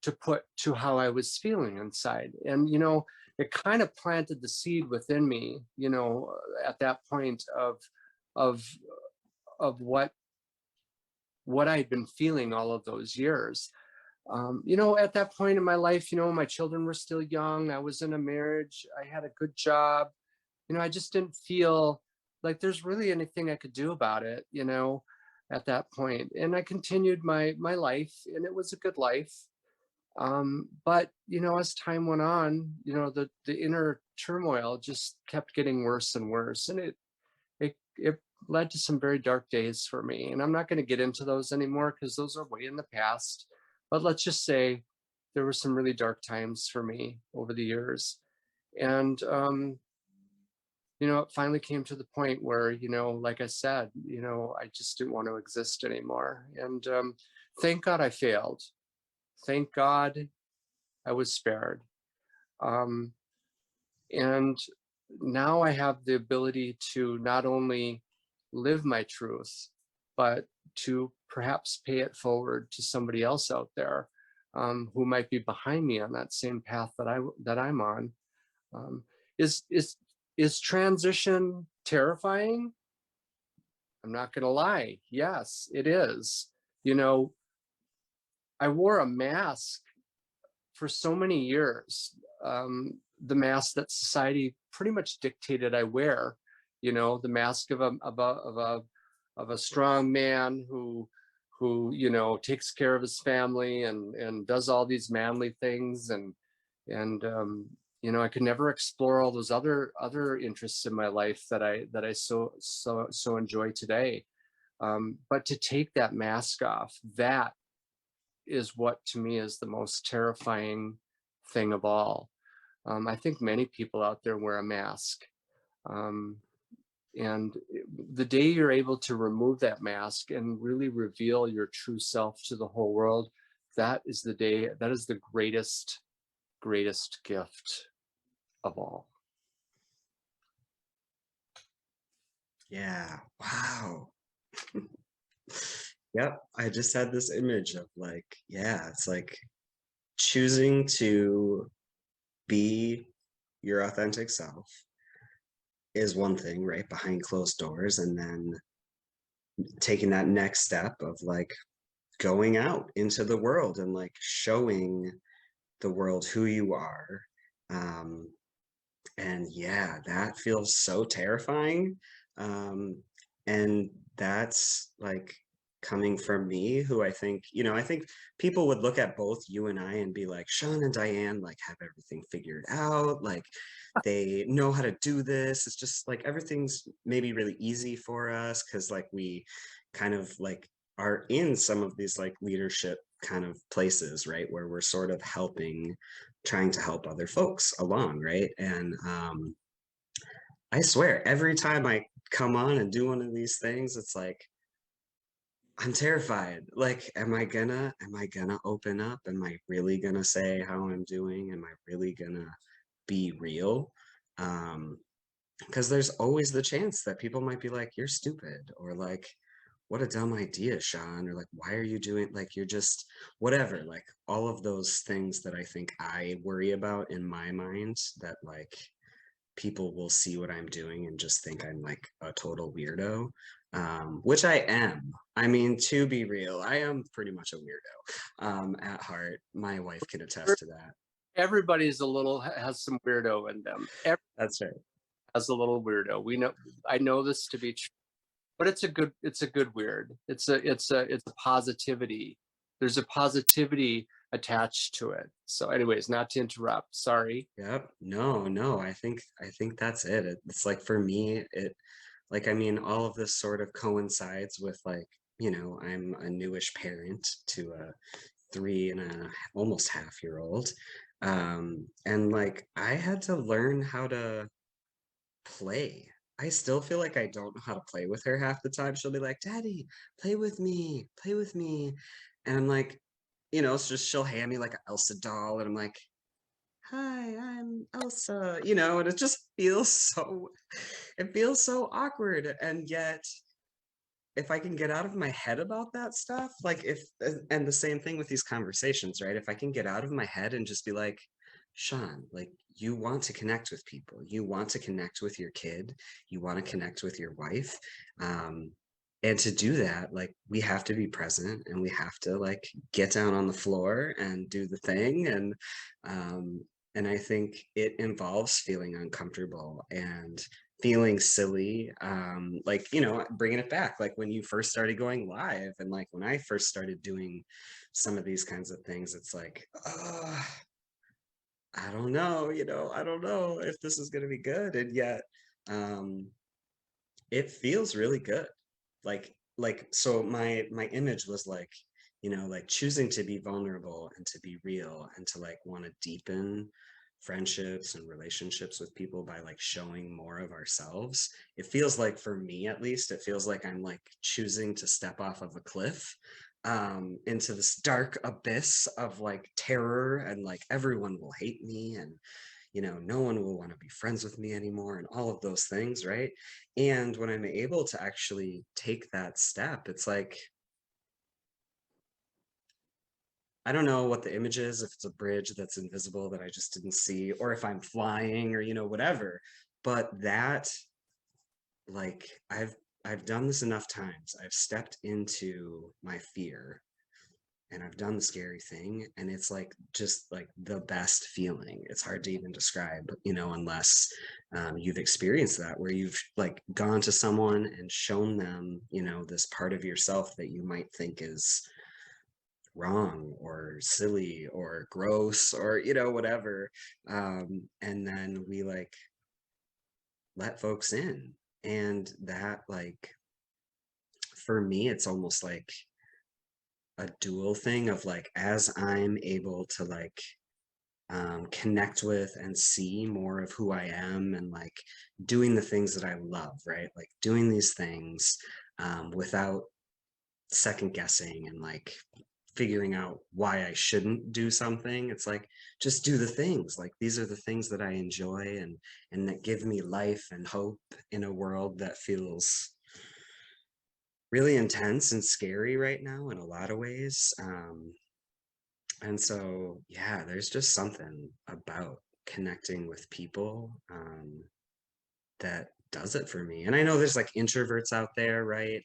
to put to how I was feeling inside. And, it kind of planted the seed within me, at that point of what I'd been feeling all of those years. At that point in my life, my children were still young. I was in a marriage. I had a good job. I just didn't feel like there's really anything I could do about it, at that point. And I continued my life, and it was a good life. But, as time went on, the inner turmoil just kept getting worse and worse. And it led to some very dark days for me. And I'm not going to get into those anymore, because those are way in the past. But let's just say there were some really dark times for me over the years. And, it finally came to the point where, like I said, I just didn't want to exist anymore. And thank God I failed. Thank God I was spared. And now I have the ability to not only live my truth, but to perhaps pay it forward to somebody else out there, who might be behind me on that same path that I'm on. Um, is is is transition terrifying? I'm not going to lie. Yes, it is. You know, I wore a mask for so many years, the mask that society pretty much dictated I wear. You know, the mask of a strong man who takes care of his family and does all these manly things, and I could never explore all those other interests in my life that I so enjoy today. But to take that mask off, that is what to me is the most terrifying thing of all. I think many people out there wear a mask. Um, and the day you're able to remove that mask and really reveal your true self to the whole world, that is the day, that is the greatest gift of all. Yeah. Wow. Yep. I just had this image of like, yeah, it's like choosing to be your authentic self is one thing, right? Behind closed doors, and then taking that next step of like going out into the world and like showing the world who you are. Um, and yeah, that feels so terrifying. Um, and that's like coming from me, who I think people would look at both you and I and be like, Sean and Diane like have everything figured out, like they know how to do this. It's just like everything's maybe really easy for us because like we kind of like are in some of these like leadership kind of places, right, where we're sort of trying to help other folks along, right? And I swear every time I come on and do one of these things, it's like I'm terrified. Like, am I gonna open up? Am I really gonna say how I'm doing? Am I really gonna be real? Um, because there's always the chance that people might be like, you're stupid, or like, what a dumb idea, Sean, or like, why are you doing, like, you're just whatever, like all of those things that I think I worry about in my mind, that like people will see what I'm doing and just think I'm like a total weirdo, which I am. I mean, to be real, I am pretty much a weirdo at heart. My wife can attest to that. Everybody's has some weirdo in them. Everybody That's right. has a little weirdo. I know this to be true, but it's a good weird. It's a positivity. There's a positivity attached to it. So anyways, not to interrupt, sorry. Yep. No, no, I think that's it. It's like for me, it like I mean, all of this sort of coincides with like, I'm a newish parent to a 3 and a almost half-year old. And like I had to learn how to play. I still feel like I don't know how to play with her half the time. She'll be like, Daddy, play with me, play with me. And I'm like, it's just she'll hand me like an Elsa doll, and I'm like, hi, I'm Elsa, and it just feels so awkward. And yet, if I can get out of my head about that stuff, like and the same thing with these conversations, right? If I can get out of my head and just be like, Sean, like you want to connect with people, you want to connect with your kid, you want to connect with your wife. Um, and to do that, like we have to be present and we have to like get down on the floor and do the thing. Um, and I think it involves feeling uncomfortable and feeling silly, like bringing it back, like when you first started going live, and like when I first started doing some of these kinds of things, it's like, I don't know, I don't know if this is going to be good. And yet um it feels really good. Like so my image was like, like choosing to be vulnerable and to be real and to like want to deepen friendships and relationships with people by like showing more of ourselves. It feels like, for me at least, it feels like I'm like choosing to step off of a cliff into this dark abyss of like terror, and like everyone will hate me, and no one will want to be friends with me anymore, and all of those things, right? And when I'm able to actually take that step, it's like, I don't know what the image is, if it's a bridge that's invisible that I just didn't see, or if I'm flying or, whatever. But that, like, I've done this enough times. I've stepped into my fear and I've done the scary thing. And it's like just like the best feeling. It's hard to even describe, unless you've experienced that, where you've like gone to someone and shown them, this part of yourself that you might think is wrong or silly or gross or whatever, and then we like let folks in. And that, like, for me, it's almost like a dual thing of like, as I'm able to like connect with and see more of who I am, and like doing the things that I love, right? Like doing these things without second guessing and like figuring out why I shouldn't do something. It's like, just do the things. Like, these are the things that I enjoy, and that give me life and hope in a world that feels really intense and scary right now in a lot of ways. And so, yeah, there's just something about connecting with people that does it for me. And I know there's like introverts out there, right?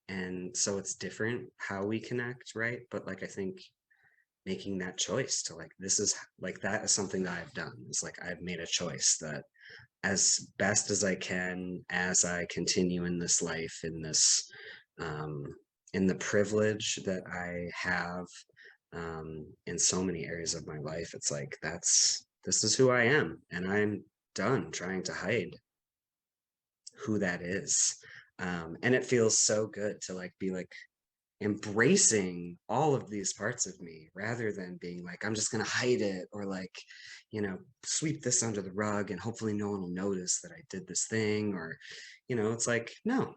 And so it's different how we connect, right? But like, I think making that choice to like, this is like, that is something that I've done. It's like, I've made a choice that as best as I can, as I continue in this life, um in the privilege that I have in so many areas of my life, it's like, this is who I am, and I'm done trying to hide who that is. And it feels so good to like be like embracing all of these parts of me, rather than being like, I'm just going to hide it, or like, sweep this under the rug and hopefully no one will notice that I did this thing. Or, it's like, no,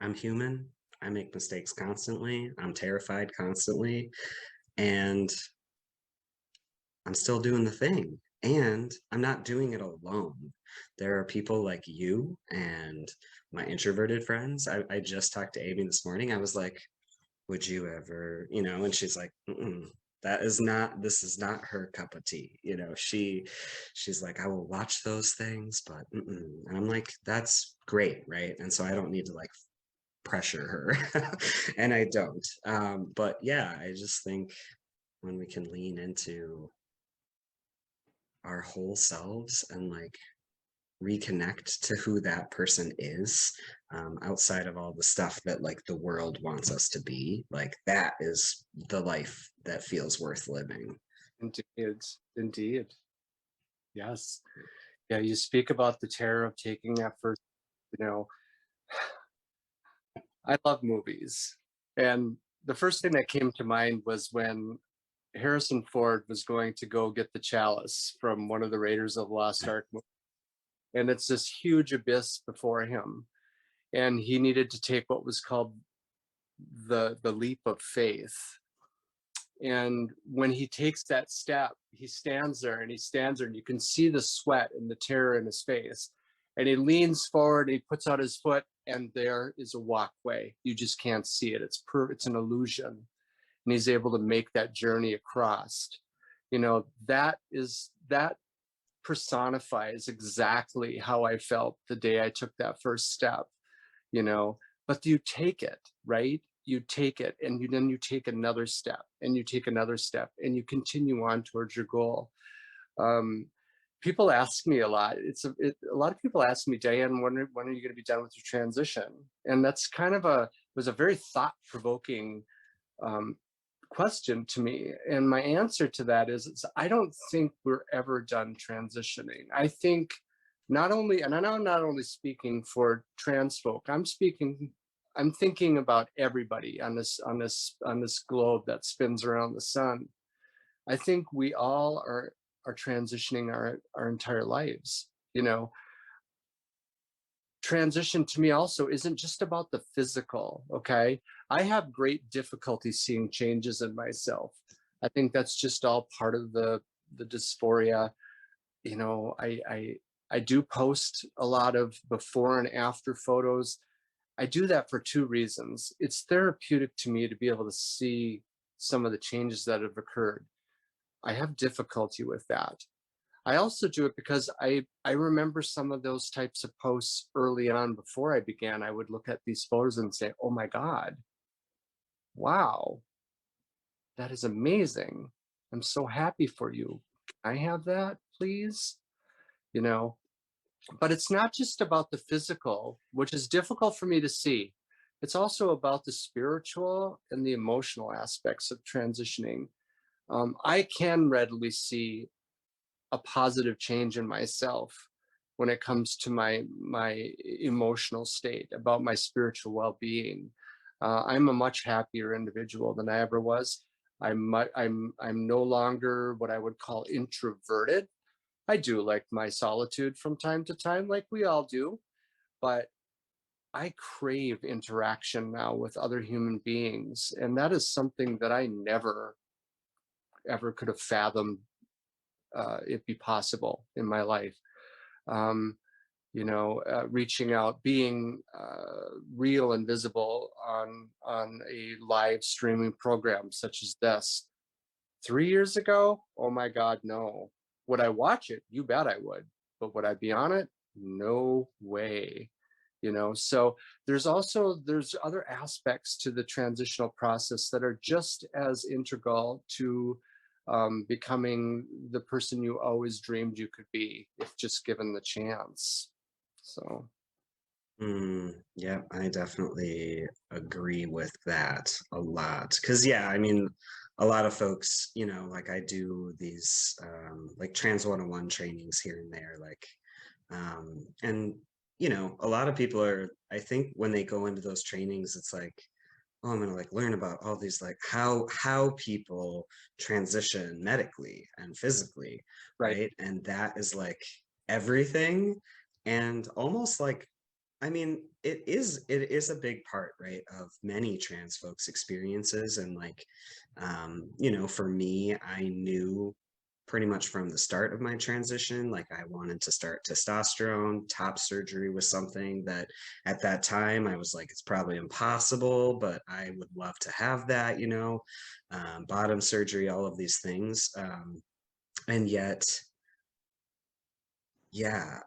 I'm human. I make mistakes constantly. I'm terrified constantly. And I'm still doing the thing. And I'm not doing it alone. There are people like you and my introverted friends. I just talked to Amy this morning. I was like, would you ever, and she's like, mm-mm, this is not her cup of tea. She's like, I will watch those things, but mm-mm. And I'm like, that's great. Right. And so I don't need to like pressure her. And I don't. But yeah, I just think when we can lean into our whole selves and like reconnect to who that person is, outside of all the stuff that like the world wants us to be, like that is the life that feels worth living. Indeed, indeed. Yes. Yeah, you speak about the terror of taking that first, you know, I love movies. And the first thing that came to mind was when Harrison Ford was going to go get the chalice from one of the Raiders of the Lost Ark movies. And it's this huge abyss before him. And he needed to take what was called the leap of faith. And when he takes that step, he stands there and he stands there, and you can see the sweat and the terror in his face. And he leans forward, and he puts out his foot, and there is a walkway. You just can't see it. It's an illusion. And he's able to make that journey across. That personifies exactly how I felt the day I took that first step. you know but you take it, right? You take it, and then you take another step, and you take another step, and you continue on towards your goal. um, People ask me a lot. A lot of people ask me, Diane, when are you going to be done with your transition? And that's kind of was a very thought-provoking um, question to me. And my answer to that is I don't think we're ever done transitioning. I think not only, and I know I'm not only speaking for trans folk, I'm thinking about everybody on this globe that spins around the sun. I think we all are transitioning our entire lives. Transition to me also isn't just about the physical. Okay, I have great difficulty seeing changes in myself. I think that's just all part of the dysphoria. you know, I do post a lot of before and after photos. I do that for two reasons. It's therapeutic to me to be able to see some of the changes that have occurred. I have difficulty with that. I also do it because I remember some of those types of posts early on before I began. I would look at these photos and say, "Oh my God, wow, that is amazing. I'm so happy for you. Can I have that, please?" You know, but it's not just about the physical, which is difficult for me to see. It's also about the spiritual and the emotional aspects of transitioning. I can readily see a positive change in myself when it comes to my emotional state, about my spiritual well-being. I'm a much happier individual than I ever was. I'm no longer what I would call introverted. I do like my solitude from time to time, like we all do, but I crave interaction now with other human beings. And that is something that I never, ever could have fathomed it be possible in my life. Um, Reaching out, being real and visible on a live streaming program such as this. 3 years ago, oh my God, no. Would I watch it? You bet I would. But would I be on it? No way. So there's other aspects to the transitional process that are just as integral to becoming the person you always dreamed you could be, if just given the chance. So Yeah, I definitely agree with that a lot. Because, yeah, I mean, a lot of folks, like I do these like Trans 101 trainings here and there, like, and, a lot of people are, I think when they go into those trainings, it's like, oh, I'm gonna like learn about all these like how people transition medically and physically, right. right? And that is like everything. And almost like, I mean, it is a big part, right, of many trans folks' experiences. And like, for me, I knew pretty much from the start of my transition, like I wanted to start testosterone. Top surgery was something that at that time I was like, it's probably impossible, but I would love to have that, bottom surgery, all of these things. And yet, yeah,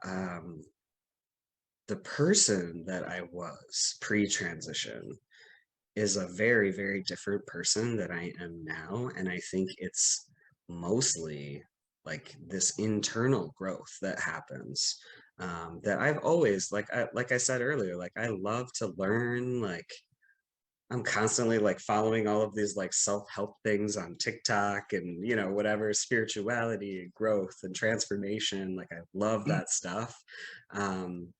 the person that I was pre-transition is a very, very different person that I am now. And I think it's mostly like this internal growth that happens, that I've always, like I said earlier, like I love to learn, like I'm constantly like following all of these like self-help things on TikTok and whatever, spirituality, growth and transformation. Like I love that stuff. Um,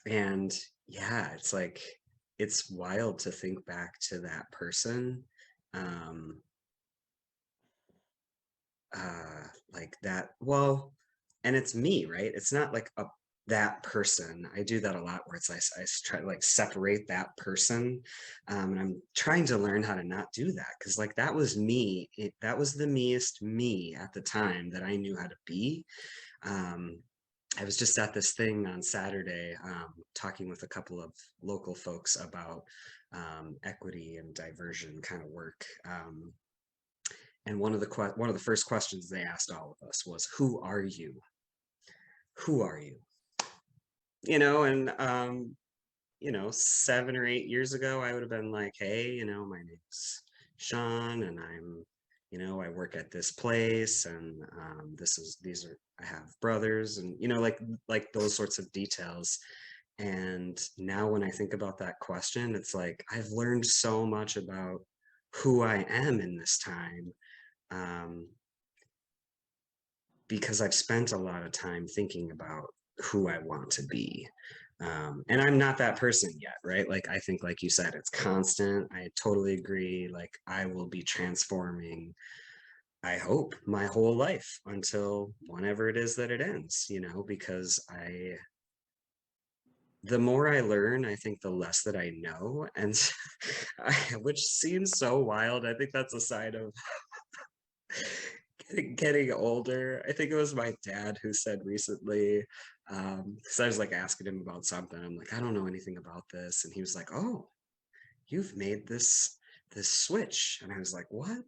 and yeah, it's like it's wild to think back to that person. Um like that, well, and it's me, right? It's not like a that person. I do that a lot where it's I try to like separate that person. And I'm trying to learn how to not do that, because like that was me. That was the meest me at the time that I knew how to be. um I was just at this thing on Saturday, talking with a couple of local folks about equity and diversion kind of work. And one of the first questions they asked all of us was, "Who are you? Who are you?" And 7 or 8 years ago, I would have been like, "Hey, my name's Sean, and I work at this place, and these are I have brothers, and like those sorts of details." And now when I think about that question, it's like I've learned so much about who I am in this time, um, because I've spent a lot of time thinking about who I want to be. And I'm not that person yet, right? Like, I think, like you said, it's constant. I totally agree. Like, I will be transforming, I hope, my whole life until whenever it is that it ends, because the more I learn, I think the less that I know. And which seems so wild. I think that's a sign of think getting older, I think it was my dad who said recently, because I was like asking him about something. I'm like, I don't know anything about this. And he was like, oh, you've made this switch. And I was like, what?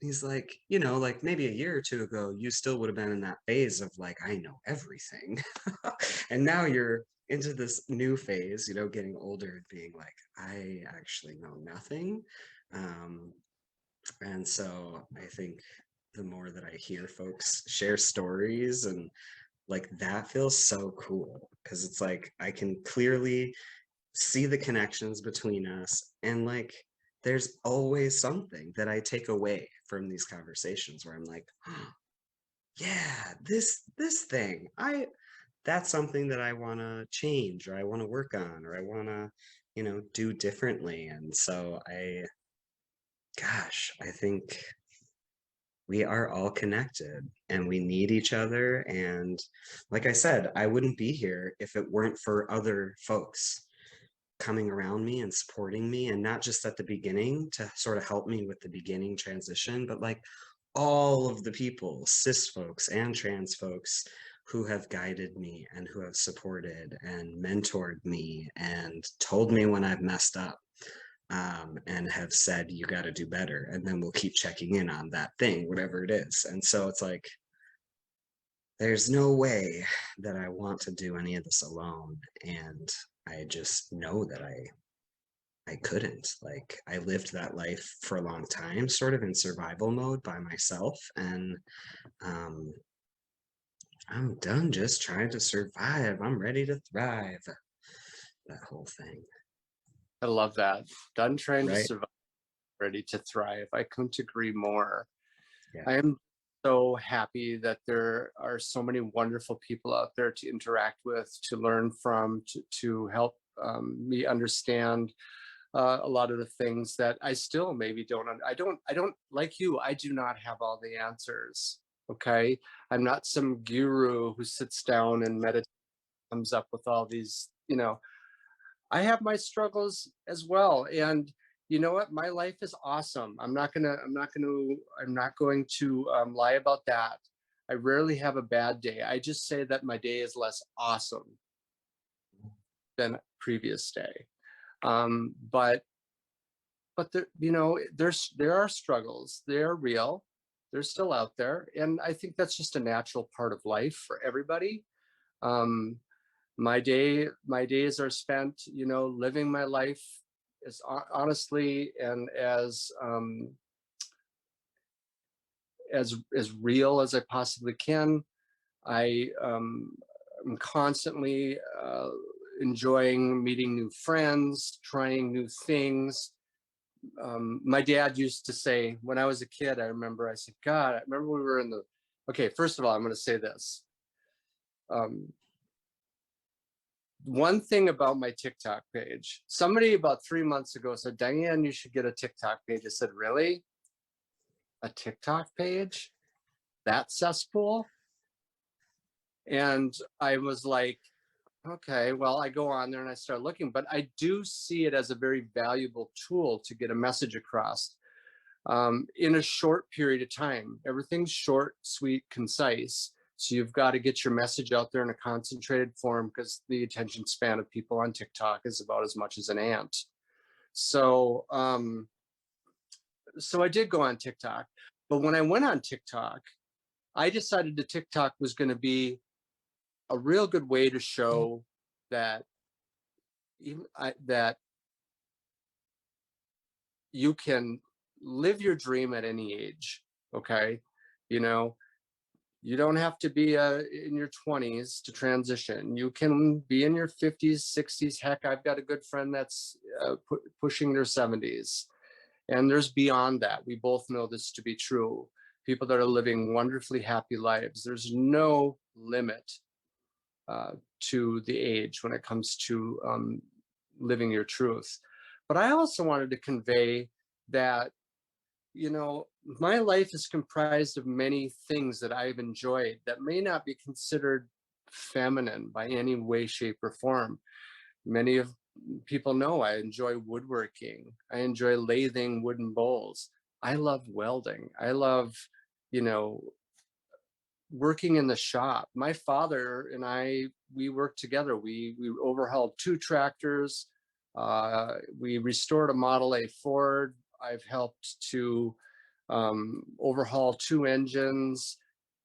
He's like, like maybe a year or two ago, you still would have been in that phase of like, I know everything. And now you're into this new phase, getting older and being like, I actually know nothing. Um, and so I think the more that I hear folks share stories and like that feels so cool because it's like I can clearly see the connections between us and like there's always something that I take away from these conversations where I'm like, oh, yeah, this thing. That's something that I want to change or I want to work on or I want to, do differently. And so I think we are all connected and we need each other. And like I said, I wouldn't be here if it weren't for other folks coming around me and supporting me. And not just at the beginning to sort of help me with the beginning transition, but like all of the people, cis folks and trans folks who have guided me and who have supported and mentored me and told me when I've messed up and have said you got to do better, and then we'll keep checking in on that thing, whatever it is. And so it's like there's no way that I want to do any of this alone, and I just know that I couldn't. Like I lived that life for a long time, sort of in survival mode by myself, and um, I'm done just trying to survive. I'm ready to thrive. That whole thing, I love that. Done trying to right? survive, ready to thrive. I couldn't agree more. Yeah. I am so happy that there are so many wonderful people out there to interact with, to learn from, to help me understand a lot of the things that I still maybe don't. I don't like you. I do not have all the answers. Okay, I'm not some guru who sits down and meditates, comes up with all these. I have my struggles as well, and you know what? My life is awesome. I'm not going to lie about that. I rarely have a bad day. I just say that my day is less awesome than previous day. But there are struggles. They're real. They're still out there, and I think that's just a natural part of life for everybody. Um, my days are spent, living my life as honestly and as real as I possibly can. I'm constantly enjoying meeting new friends, trying new things. My dad used to say when I was a kid, I said, God, I remember we were in the, okay, first of all, I'm going to say this. Um, One thing about my TikTok page, somebody about 3 months ago said, Diane, you should get a TikTok page. I said, really? A TikTok page? That cesspool? And I was like, okay, well, I go on there and I start looking, but I do see it as a very valuable tool to get a message across in a short period of time. Everything's short, sweet, concise. So you've got to get your message out there in a concentrated form because the attention span of people on TikTok is about as much as an ant. So, so I did go on TikTok, but when I went on TikTok, I decided that TikTok was going to be a real good way to show that that you can live your dream at any age. Okay, you know, you don't have to be in your 20s to transition. You can be in your 50s, 60s. Heck, I've got a good friend that's pushing their 70s. And there's beyond that. We both know this to be true. People that are living wonderfully happy lives. There's no limit to the age when it comes to living your truth. But I also wanted to convey that, my life is comprised of many things that I've enjoyed that may not be considered feminine by any way, shape, or form. Many of people know I enjoy woodworking. I enjoy lathing wooden bowls. I love welding. I love, you know, working in the shop. My father and I, we worked together. We overhauled 2 tractors. We restored a Model A Ford. I've helped to overhaul 2 engines.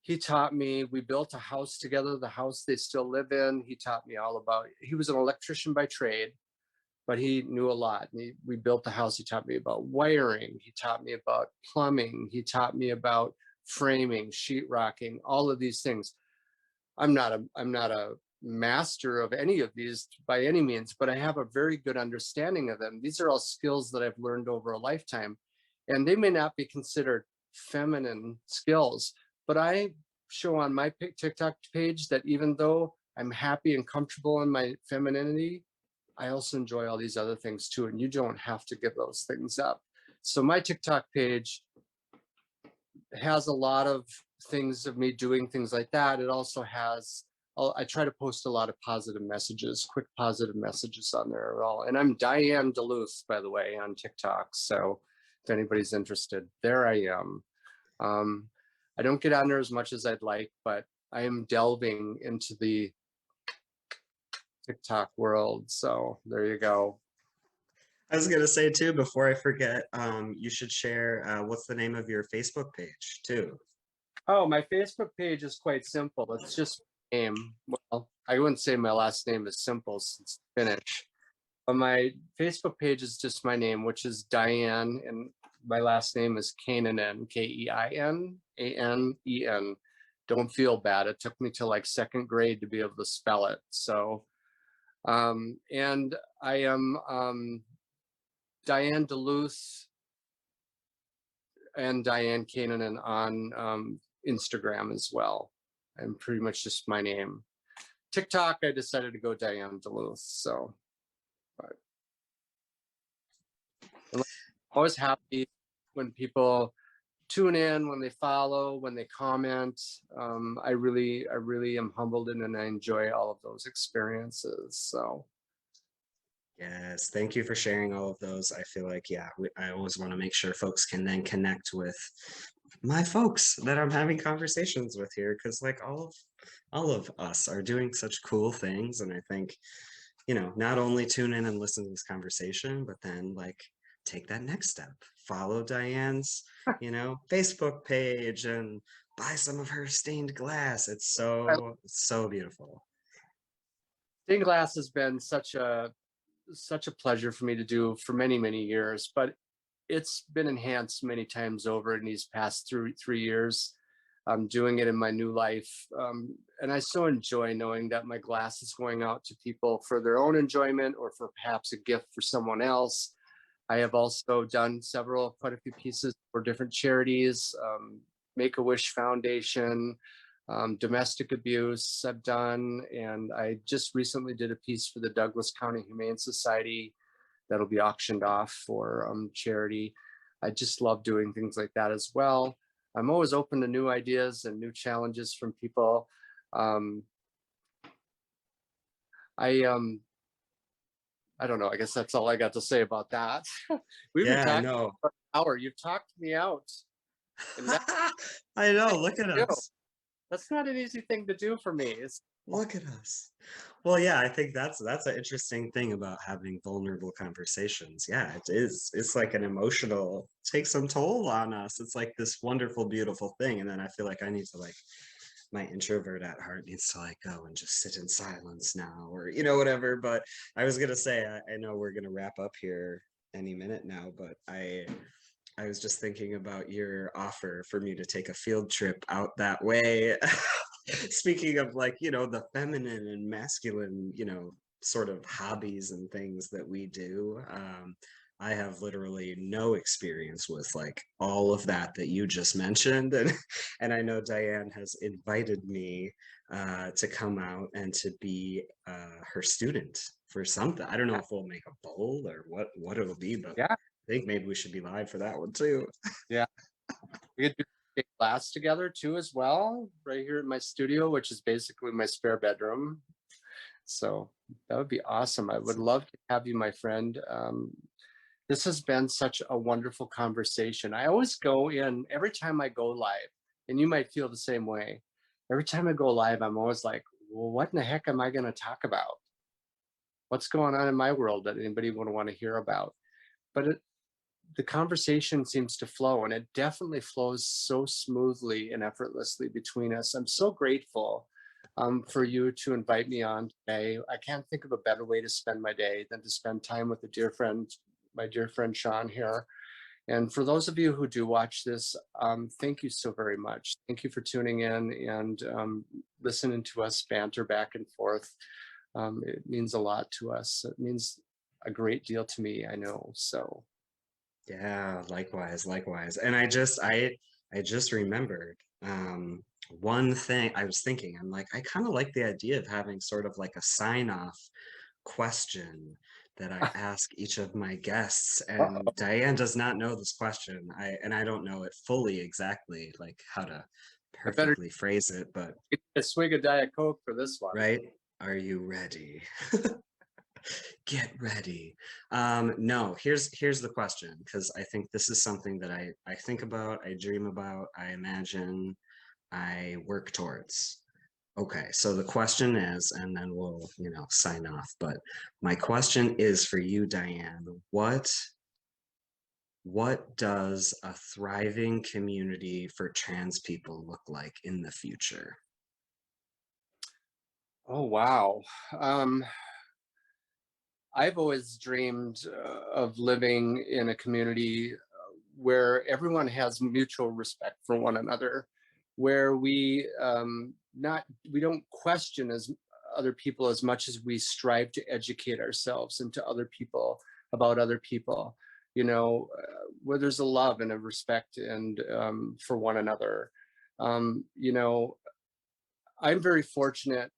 He taught me, we built a house together, the house they still live in. He taught me all about, he was an electrician by trade, but he knew a lot. We built the house. He taught me about wiring. He taught me about plumbing. He taught me about framing, sheetrocking, all of these things. I'm not a master of any of these by any means, but I have a very good understanding of them. These are all skills that I've learned over a lifetime, and they may not be considered feminine skills, but I show on my TikTok page that even though I'm happy and comfortable in my femininity, I also enjoy all these other things too, and you don't have to give those things up. So my TikTok page has a lot of things of me doing things like that. It also has, I try to post a lot of positive messages, quick positive messages on there at all. And I'm Diane Duluth, by the way, on TikTok. So if anybody's interested, there I am. I don't get on there as much as I'd like, but I am delving into the TikTok world. So there you go. I was gonna say too, before I forget, you should share what's the name of your Facebook page too. Oh, my Facebook page is quite simple. It's just my name. Well, I wouldn't say my last name is simple since Finnish, but my Facebook page is just my name, which is Diane, and my last name is Kainanen, Keinananen. Don't feel bad. It took me till like 2nd grade to be able to spell it. So, and I am Diane Duluth and Diane Kainanen on Instagram as well. I'm pretty much just my name. TikTok, I decided to go Diane Duluth. So, but I'm always happy when people tune in, when they follow, when they comment. I really am humbled and I enjoy all of those experiences. So. Yes, thank you for sharing all of those. I feel like, yeah, I always want to make sure folks can then connect with my folks that I'm having conversations with here, because like all of us are doing such cool things. And I think, not only tune in and listen to this conversation, but then like take that next step. Follow Diane's, Facebook page and buy some of her stained glass. It's so beautiful. Stained glass has been such a pleasure for me to do for many years, but it's been enhanced many times over in these past 3 years. I'm doing it in my new life, and I so enjoy knowing that my glass is going out to people for their own enjoyment or for perhaps a gift for someone else. I have also done quite a few pieces for different charities, Make-A-Wish Foundation, domestic abuse I've done, and I just recently did a piece for the Douglas County Humane Society that'll be auctioned off for charity. I just love doing things like that as well. I'm always open to new ideas and new challenges from people. I don't know. I guess that's all I got to say about that. We've been Yeah, I talking know. for an hour. You've talked me out. And I know. Look at us. that's not an easy thing to do for me. Look at us. Well, yeah, I think that's an interesting thing about having vulnerable conversations. Yeah, it is. It's like an emotional, takes some toll on us. It's like this wonderful, beautiful thing. And then I feel like I need to like my introvert at heart needs to like go and just sit in silence now, or whatever. But I was gonna say, I know we're gonna wrap up here any minute now, but I was just thinking about your offer for me to take a field trip out that way. Speaking of like, the feminine and masculine, sort of hobbies and things that we do. I have literally no experience with like all of that you just mentioned. And I know Diane has invited me to come out and to be her student for something. I don't know if we'll make a bowl or what it'll be, but Yeah, I think maybe we should be live for that one too. yeah. We could do a class together too as well, right here in my studio, which is basically my spare bedroom. So that would be awesome. I would love to have you, my friend. This has been such a wonderful conversation. I always go in every time I go live, and you might feel the same way. every time I go live, I'm always like, well, what in the heck am I going to talk about? What's going on in my world that anybody would want to hear about? But the conversation seems to flow, and it definitely flows so smoothly and effortlessly between us. I'm so grateful for you to invite me on today. I can't think of a better way to spend my day than to spend time with a dear friend, my dear friend Sean here. And for those of you who do watch this, thank you so very much. Thank you for tuning in and listening to us banter back and forth. It means a lot to us. It means a great deal to me, I know. So Yeah, likewise, likewise. And I just remembered one thing I was thinking. I'm like, I kind of like the idea of having sort of like a sign off question that I ask each of my guests. And uh-oh, Diane does not know this question. I don't know it fully exactly, like how to I better perfectly phrase it, but get a swig of Diet Coke for this one. right? Are you ready? Get ready. No, here's the question, because I think this is something that I think about, I dream about, I imagine, I work towards. Okay, so the question is, and then we'll, sign off. But my question is for you, Diane. What does a thriving community for trans people look like in the future? Oh, wow. Um, I've always dreamed of living in a community where everyone has mutual respect for one another, where we don't question as other people as much as we strive to educate ourselves into other people about other people. Where there's a love and a respect and for one another. You know, I'm very fortunate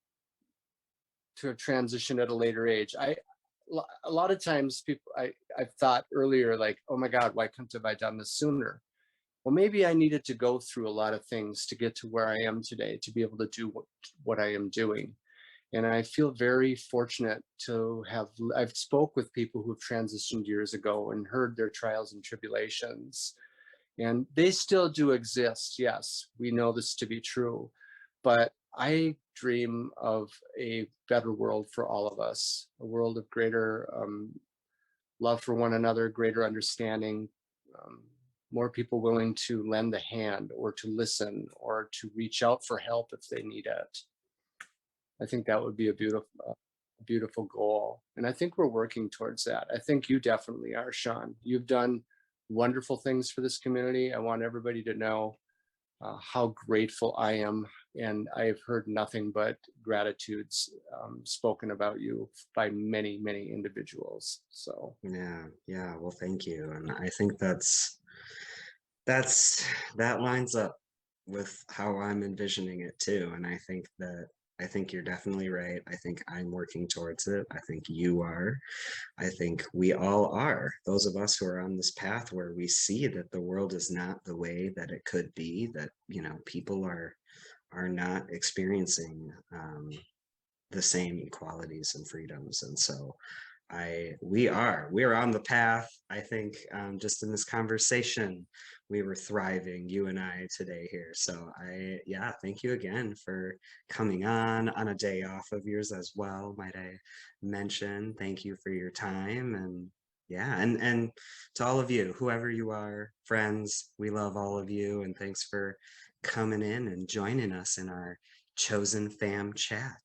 to have transitioned at a later age. A lot of times I've thought earlier, like, oh my God, why couldn't have I done this sooner? Well, maybe I needed to go through a lot of things to get to where I am today, to be able to do what I am doing. And I feel very fortunate to have, I've spoke with people who have transitioned years ago and heard their trials and tribulations. And they still do exist. Yes, we know this to be true. But I dream of a better world for all of us, a world of greater love for one another, greater understanding, um, more people willing to lend a hand or to listen or to reach out for help if they need it. I think that would be a beautiful goal. And I think we're working towards that. I think you definitely are, Sean. You've done wonderful things for this community. I want everybody to know how grateful I am. And I have heard nothing but gratitudes spoken about you by many, many individuals. So, Yeah, yeah, well, thank you. And I think that's that lines up with how I'm envisioning it too. And I think you're definitely right. I think I'm working towards it. I think you are. I think we all are. Those of us who are on this path where we see that the world is not the way that it could be, that people are not experiencing the same equalities and freedoms. And so we're on the path. I think just in this conversation, we were thriving, you and I today here. So yeah, thank you again for coming on a day off of yours as well, might I mention. Thank you for your time. And yeah, and to all of you, whoever you are, friends, we love all of you. And thanks for coming in and joining us in our Chosen Fam chat.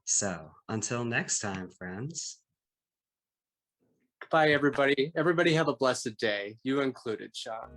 So until next time, friends. goodbye, everybody. Everybody have a blessed day. You included, Sean.